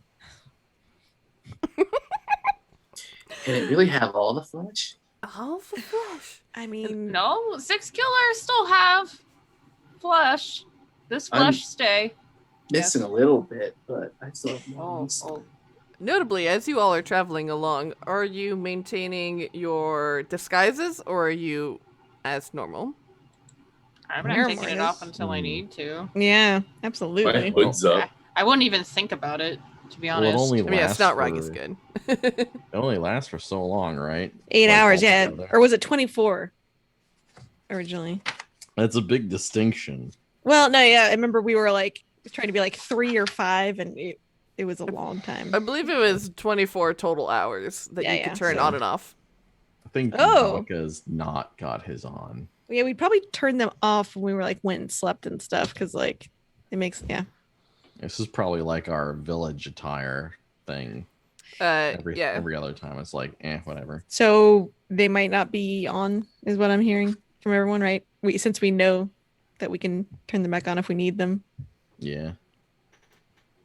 Can it really have all the flesh? All the flesh. I mean, No, 6 killers still have flesh. This I'm- flesh stay. Missing a little bit, but I still have Oh, ones. oh. Notably, as you all are traveling along, are you maintaining your disguises or are you as normal? I'm not taking it off until I need to. yeah, My absolutely. hood's up. I wouldn't even think about it, to be Well, it honest. only I mean, yeah, lasts Snot Rag for- is good. It only lasts for so long, right? 8 Like, hours, yeah. altogether. Or was it 24 originally? That's a big distinction. Well, no, yeah. I remember we were like trying to be like 3 or 5, and it was a long time. I believe it was 24 total hours that Yeah, you yeah. could turn So- on and off. I think Oh. Valka's not got his on. Yeah, we probably turned them off when we were like went and slept and stuff because like it makes This is probably like our village attire thing. Every Yeah. every other time it's like, whatever. So they might not be on, is what I'm hearing from everyone, right? Since we know that we can turn them back on if we need them. Yeah.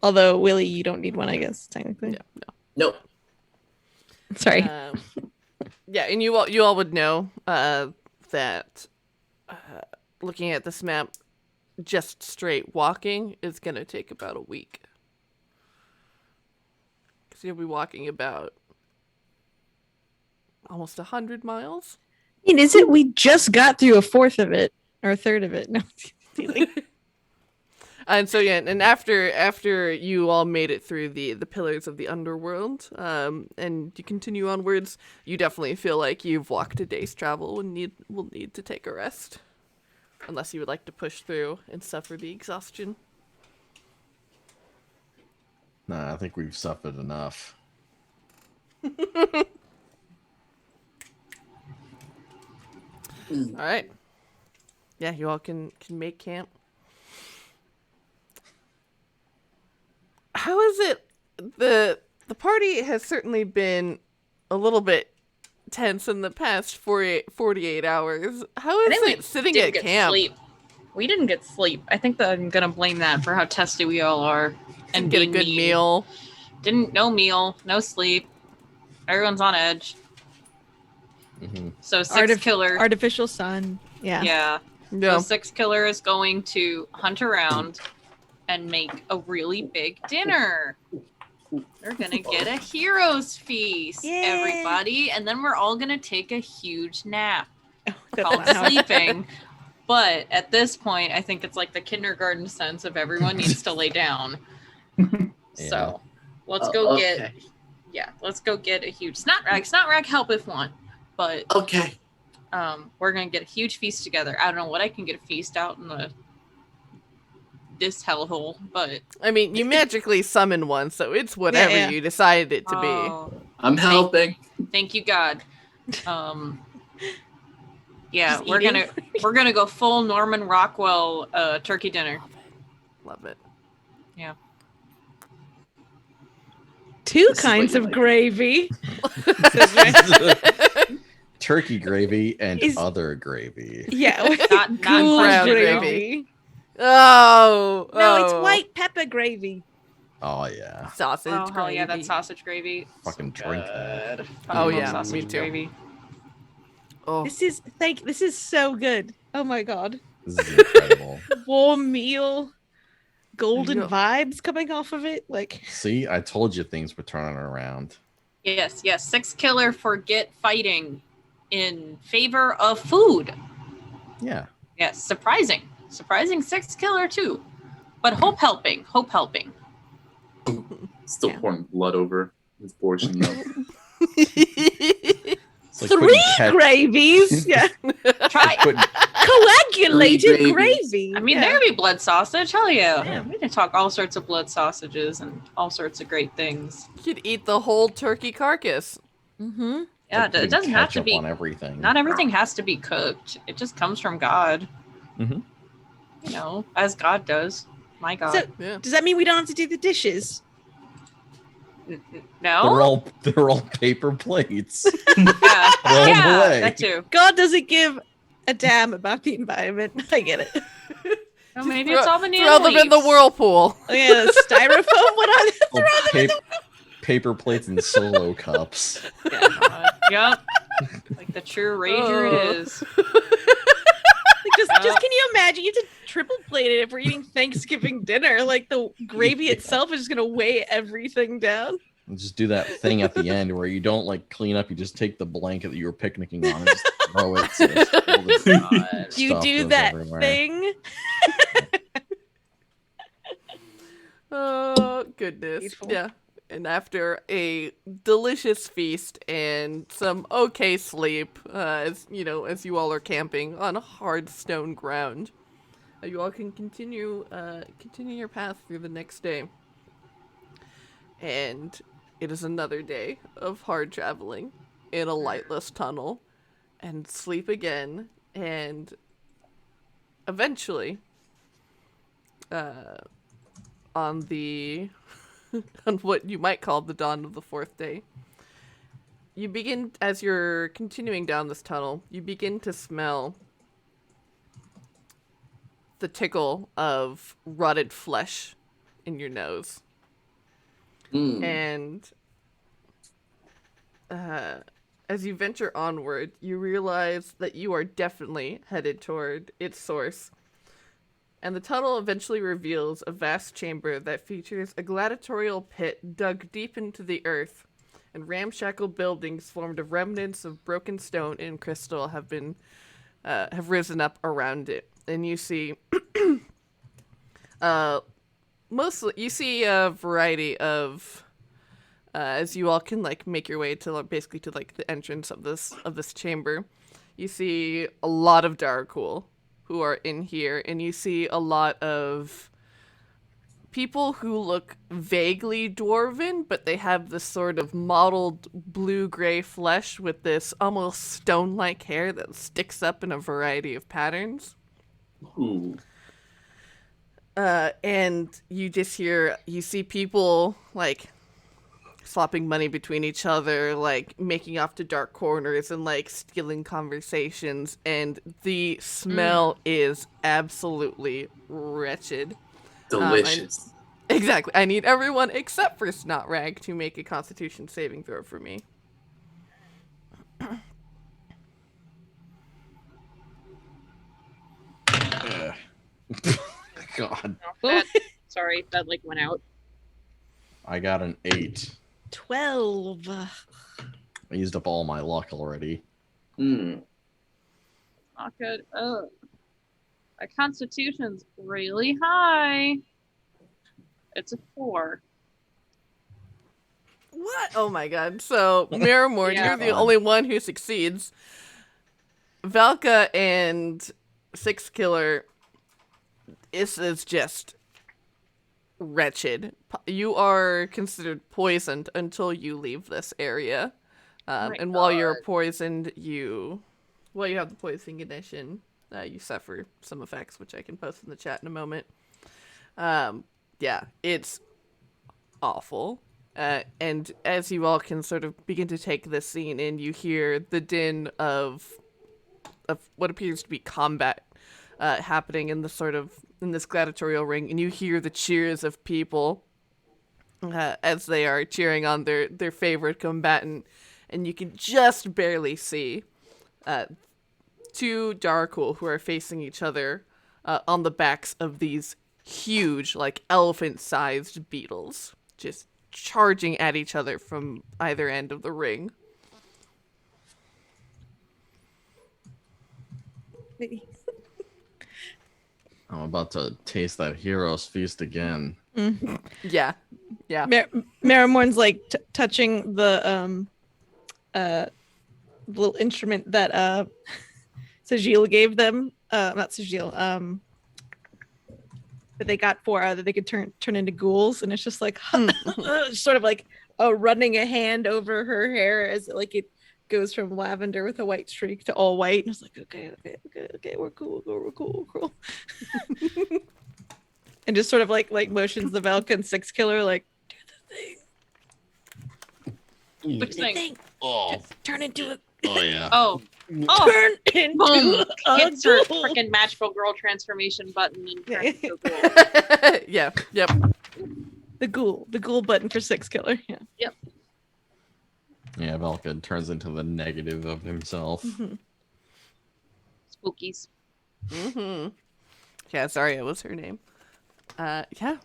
Although Willy, you don't need one, I guess technically. Yeah. Nope. Sorry. Yeah, and you all would know that looking at this map, just straight walking is going to take about a week. Because you'll be walking about almost 100 miles. I mean, is it? We just got through a fourth of it or a third of it. No. And so yeah, and after you all made it through the pillars of the underworld, and you continue onwards, you definitely feel like you've walked a day's travel and will need to take a rest, unless you would like to push through and suffer the exhaustion. Nah, I think we've suffered enough. All right, yeah, you all can make camp. How is it? The party has certainly been a little bit tense in the past 48 hours. How I is think it sitting didn't at get camp? sleep. We didn't get sleep. I think that I'm gonna blame that for how testy we all are. And Get a being good mean. meal. No meal, no sleep. Everyone's on edge. Mhm. So 6 killer. Artificial sun. Yeah. Yeah. Yeah. So 6 killer is going to hunt around and make a really big dinner. We're gonna get a hero's feast, Yay. everybody, and then we're all gonna take a huge nap. That's called not how it- sleeping. But at this point, I think it's like the kindergarten sense of everyone needs to lay down. So let's go get a huge snot rag. Snot rag help if want, but Okay. we're gonna get a huge feast together. I don't know what I can get a feast out in this hellhole, but I mean, you magically summon one, so it's whatever Yeah. you decided it to oh, I'm helping. thank you God. Yeah, Just we're eating. gonna go full Norman Rockwell turkey dinner. be. Love it. Yeah. Two This is kinds what you of like. gravy. Turkey gravy and Is- other gravy. Yeah. Not Ghouls brown gravy. Oh, No, it's white pepper gravy. Oh yeah. sausage. Oh hell yeah, gravy. that sausage gravy. Fucking drink that. good. Oh, I love yeah, sausage me too. gravy. Oh, This is so good. Oh my god. This is incredible. Warm meal. Golden Yeah. vibes coming off of it. Like See, I told you things were turning around. Yes, 6 killer forget fighting in favor of food. Yeah. Yes, surprising 6 killer too, but hope helping. Still Yeah. pouring blood over his portion though. It's like putting three cat- gravies. Yeah. Try. putting- Coagulated Three gravy. I mean, yeah. there be blood sausage. Hell yeah. Yeah. We can talk all sorts of blood sausages and all sorts of great things. you could eat the whole turkey carcass. Mm-hmm. Yeah, like putting it doesn't have to ketchup be. on everything. Not everything has to be cooked. It just comes from God. Mhm. You know, as God does. My God. So Yeah. does that mean we don't have to do the dishes? No. They're all paper plates. Yeah, Throw 'em yeah, away. that too. God doesn't give a damn about the environment. I get it. No, maybe it's all banana Throw them in the leaves. whirlpool. Oh yeah, the styrofoam. What are they? Oh, paper plates and solo cups. Yep. Like the true rager it Oh. is. Like, just can you imagine? You have to triple plate it if we're eating Thanksgiving dinner. Like the gravy Yeah. itself is just gonna weigh everything down. And just do that thing at the end where you don't like clean up. You just take the blanket that you were picnicking on and just throw it. So it's all the You stuff do goes that everywhere. thing. Oh, goodness. Beautiful. Yeah. And after a delicious feast and some okay sleep, as you all are camping on hard stone ground, you all can continue your path through the next day. And it is another day of hard traveling in a lightless tunnel, and sleep again, and eventually, on the on what you might call the dawn of the fourth day, you begin, as you're continuing down this tunnel, you begin to smell the tickle of rotted flesh in your nose. Mm. And as you venture onward, you realize that you are definitely headed toward its source. And the tunnel eventually reveals a vast chamber that features a gladiatorial pit dug deep into the earth, and ramshackle buildings formed of remnants of broken stone and crystal have risen up around it. And you see a variety of as you all can make your way to basically to the entrance of this chamber. You see a lot of Darkul who are in here, and you see a lot of people who look vaguely dwarven, but they have this sort of mottled blue-gray flesh with this almost stone-like hair that sticks up in a variety of patterns. Ooh. And you see people swapping money between each other, making off to dark corners and stealing conversations, and the smell is absolutely wretched. Delicious. Exactly. I need everyone except for Snotrag to make a Constitution saving throw for me. God, Sorry, that went out. I got an 8. 12. I used up all my luck already. Mm. Not good. Oh, my constitution's really high. It's a 4. What? Oh my god. So, Marrowmorn, Yeah. you're the only one who succeeds. Valka and Six Killer is just wretched. You are considered poisoned until you leave this area. And while you're poisoned, you have the poisoning condition. You suffer some effects, which I can post in the chat in a moment. Yeah, it's awful. And as you all can sort of begin to take this scene in, you hear the din of what appears to be combat happening in this gladiatorial ring, and you hear the cheers of people as they are cheering on their favorite combatant, and you can just barely see two Darkul who are facing each other on the backs of these huge, like elephant-sized beetles, just charging at each other from either end of the ring. I'm about to taste that hero's feast again. Yeah. Marrowmorn's like touching the little instrument that Sajil gave them. Not Sajil. That they got for that they could turn into ghouls, and it's just like sort of like running a hand over her hair as it goes from lavender with a white streak to all white, and it's like okay, we're cool. And just sort of like motions the Valka and Six Killer like do the thing. Which thing? Oh, Turn into a oh yeah. Oh, turn into boom! a Insert ghoul. freaking magical girl transformation button and turn into a ghoul. Yeah. Yep. The ghoul button for Six Killer. Yeah. Yep. Yeah, Valka turns into the negative of himself. Mm-hmm. Spookies. Mm-hmm. Yeah, Zarya was her name. Yeah.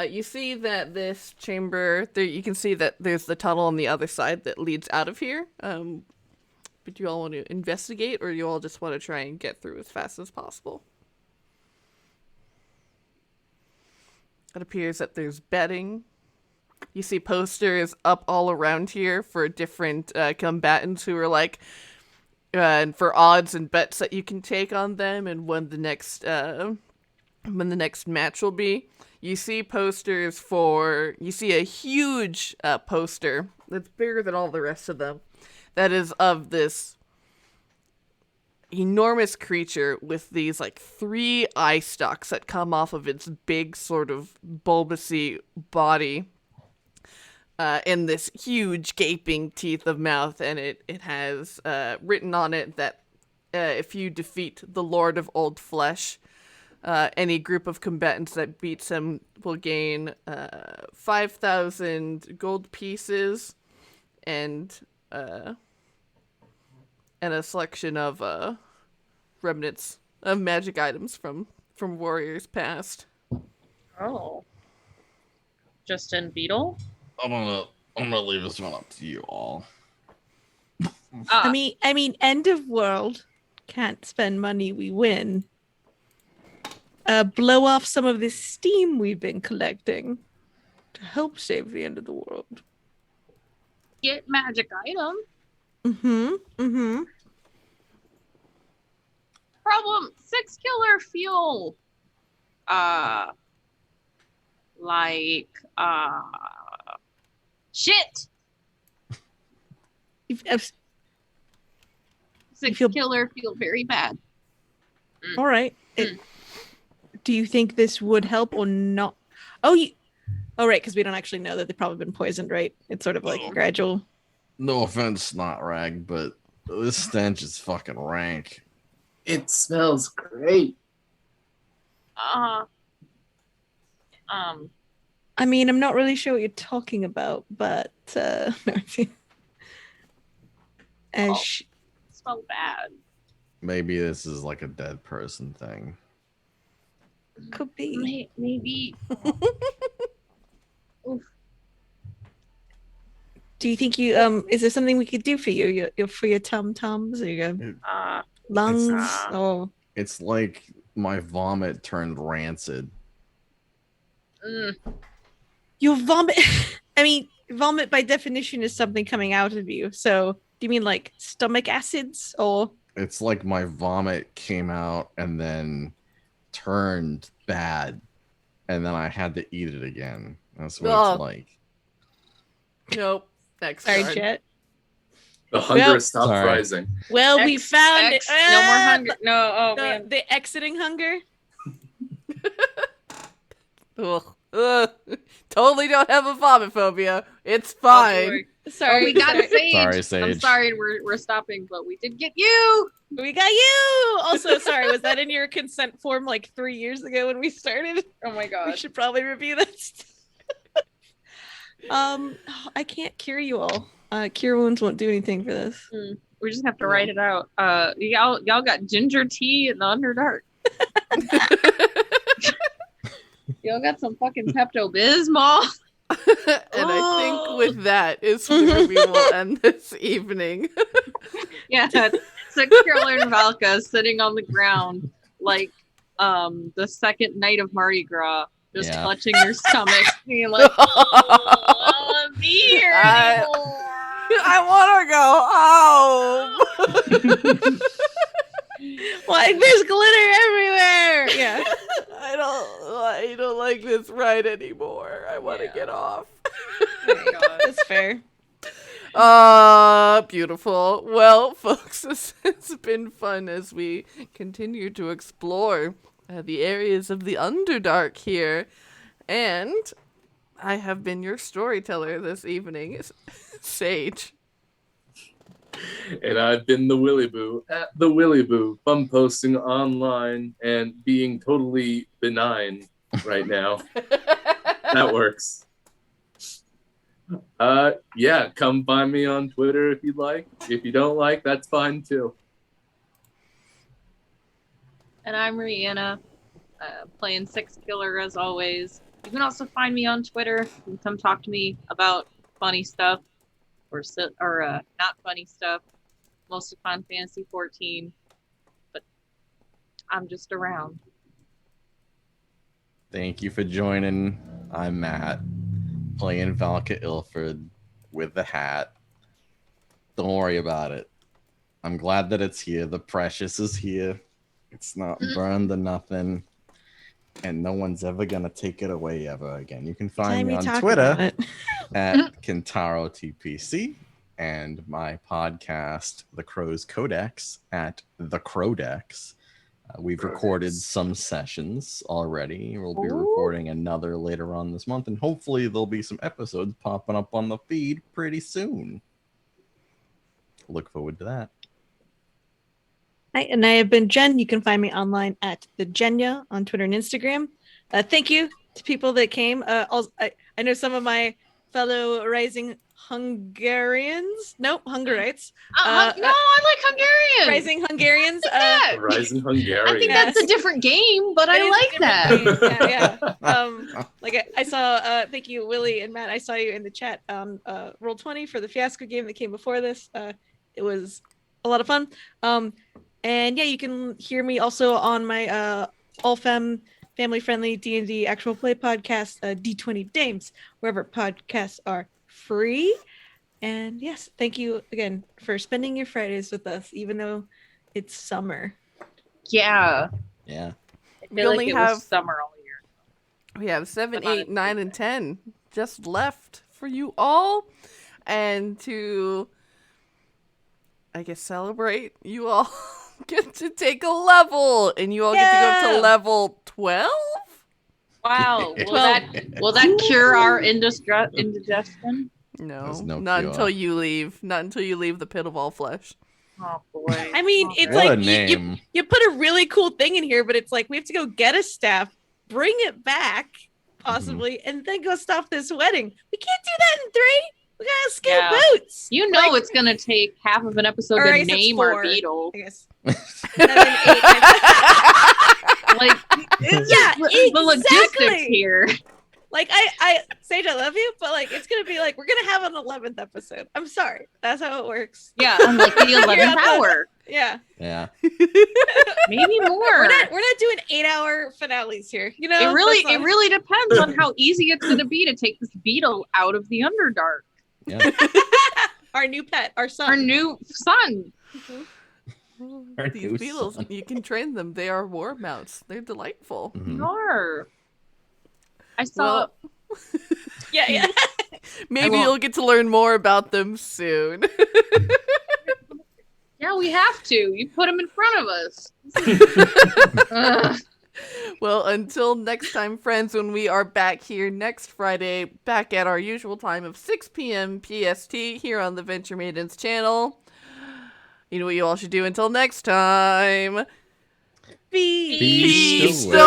You see that this chamber, you can see that there's the tunnel on the other side that leads out of here. But do you all want to investigate, or you all just want to try and get through as fast as possible? It appears that there's bedding. You see posters up all around here for different combatants who are like, and for odds and bets that you can take on them, and when the next match will be. You see posters you see a huge poster that's bigger than all the rest of them, that is of this enormous creature with these like 3 eye stalks that come off of its big sort of bulbousy body, and this huge gaping teeth of mouth, and it has written on it that if you defeat the Lord of Old Flesh, any group of combatants that beats him will gain 5,000 gold pieces and a selection of remnants of magic items from warriors past. Oh. Justin Beetle? I'm gonna leave this one up to you all. I mean, end of world. Can't spend money, we win. Blow off some of this steam we've been collecting to help save the end of the world. Get magic item. Problem, Six Killer feel like shit. Six Killer feel very bad. All right. Do you think this would help or not? Oh, right, because we don't actually know that they've probably been poisoned, right? It's sort of like gradual. No offense, Snot Rag, but this stench is fucking rank. It smells great. I mean, I'm not really sure what you're talking about, but smells bad. Maybe this is like a dead person thing. Could be. Maybe. Oof. Do you think is there something we could do for you? For your tum-tums? Or your... lungs. Ah. Oh, It's like my vomit turned rancid. Mm. you vomit. I mean, vomit by definition is something coming out of you. So, do you mean like stomach acids or? It's like my vomit came out and then turned bad, and then I had to eat it again. That's what Ugh. it's like. Nope. Next Sorry, card. Jet. The hunger Well- stopped Sorry. rising. Well, we found X, it. no more hunger. No, oh The, man. the exiting hunger. Ugh. Ugh. Totally don't have a vomit phobia. It's fine. Oh, boy. Sorry, Oh, we got sorry. Sage. Sorry, I'm Sage. sorry, we're stopping, but we did get you. We got you. Also, sorry, was that in your consent form like 3 years ago when we started? Oh my We god. should probably review this. I can't cure you all. Cure wounds won't do anything for this. We just have to write it out. Y'all got ginger tea in the Underdark. Y'all got some fucking Pepto-Bismol. And I think with that is where we will end this evening. Yeah, Six Killer and Valka sitting on the ground like the second night of Mardi Gras, just Yeah. clutching your stomach, being like, "Oh, I don't want to be here anymore." I want to go home. Like there's glitter everywhere. Yeah. I don't like this ride anymore. I want to get off. Oh my god. That's fair. Beautiful. Well, folks, it's been fun as we continue to explore the areas of the Underdark here. And I have been your storyteller this evening, Sage. And I've been the Willy Boo at the Willy Boo, fun posting online and being totally benign right now. That works. Yeah, come find me on Twitter if you'd like. If you don't like, that's fine too. And I'm Riana, playing Six Killer as always. You can also find me on Twitter. You can come talk to me about funny stuff or not funny stuff. Mostly Final Fantasy 14, but I'm just around. Thank you for joining. I'm Matt, playing Valka Ilford with the hat. Don't worry about it. I'm glad that it's here. The precious is here. It's not burned to nothing. And no one's ever going to take it away ever again. You can find me on Twitter at KentaroTPC and my podcast, The Crow's Codex, at The Crowdex. We've recorded some sessions already. We'll be recording another later on this month, and hopefully there'll be some episodes popping up on the feed pretty soon. Look forward to that. Hi, and I have been Jen. You can find me online at the Jenya on Twitter and Instagram. Thank you to people that came. I know some of my fellow rising Hungarians. Nope, Hungarites. No, I like Hungarian. Rising Hungarians. Yeah. Rising Hungarian. I think that's a different game, but I It is a like different that. game. Yeah. Like I saw, thank you, Willy and Matt. I saw you in the chat on Roll20 for the Fiasco game that came before this. It was a lot of fun. And yeah, you can hear me also on my all-fem, family-friendly D&D actual play podcast, D20 Dames, wherever podcasts are free. And yes, thank you again for spending your Fridays with us, even though it's summer. Yeah. Yeah. I We feel only like it have- was summer all year. We have 7, Come on, 8, 9, and 10 just left for you all. And to, I guess, celebrate, you all get to take a level. And you all get to go up to Yeah. level 12? Wow. Well- Will that cure our indigestion? No, There's no not cure. until you leave. Not until you leave the pit of all flesh. Oh boy. I mean, it's What like a name. you put a really cool thing in here, but it's like we have to go get a staff, bring it back, possibly, and then go stop this wedding. We can't do that in 3. We gotta skip Yeah. boots. You know Like- it's gonna take half of an episode Or I to guess it's name our 4. beetle. I guess 7, 8, 9. Like, Yeah, the logistics exactly. here. Like Sage, I love you, but like it's gonna be like we're gonna have an 11th episode. I'm sorry, that's how it works. Yeah, on like the You're 11th up hour. Yeah, Yeah. Maybe more. we're not doing 8-hour finales here. You know, It really That's not- really depends on how easy it's gonna be to take this beetle out of the Underdark. Yeah. our new pet, our son. Our new son. Our These new beetles, son. you can train them. They are war mounts. They're delightful. Mhm. Nar. I saw. Well, Yeah. maybe won't. you'll get to learn more about them soon. Yeah, we have to. You put him in front of us. Ugh. Well, until next time, friends, when we are back here next Friday, back at our usual time of 6 p.m. PST here on the Venture Maidens channel. You know what you all should do until next time? Feast. Feast Feast away.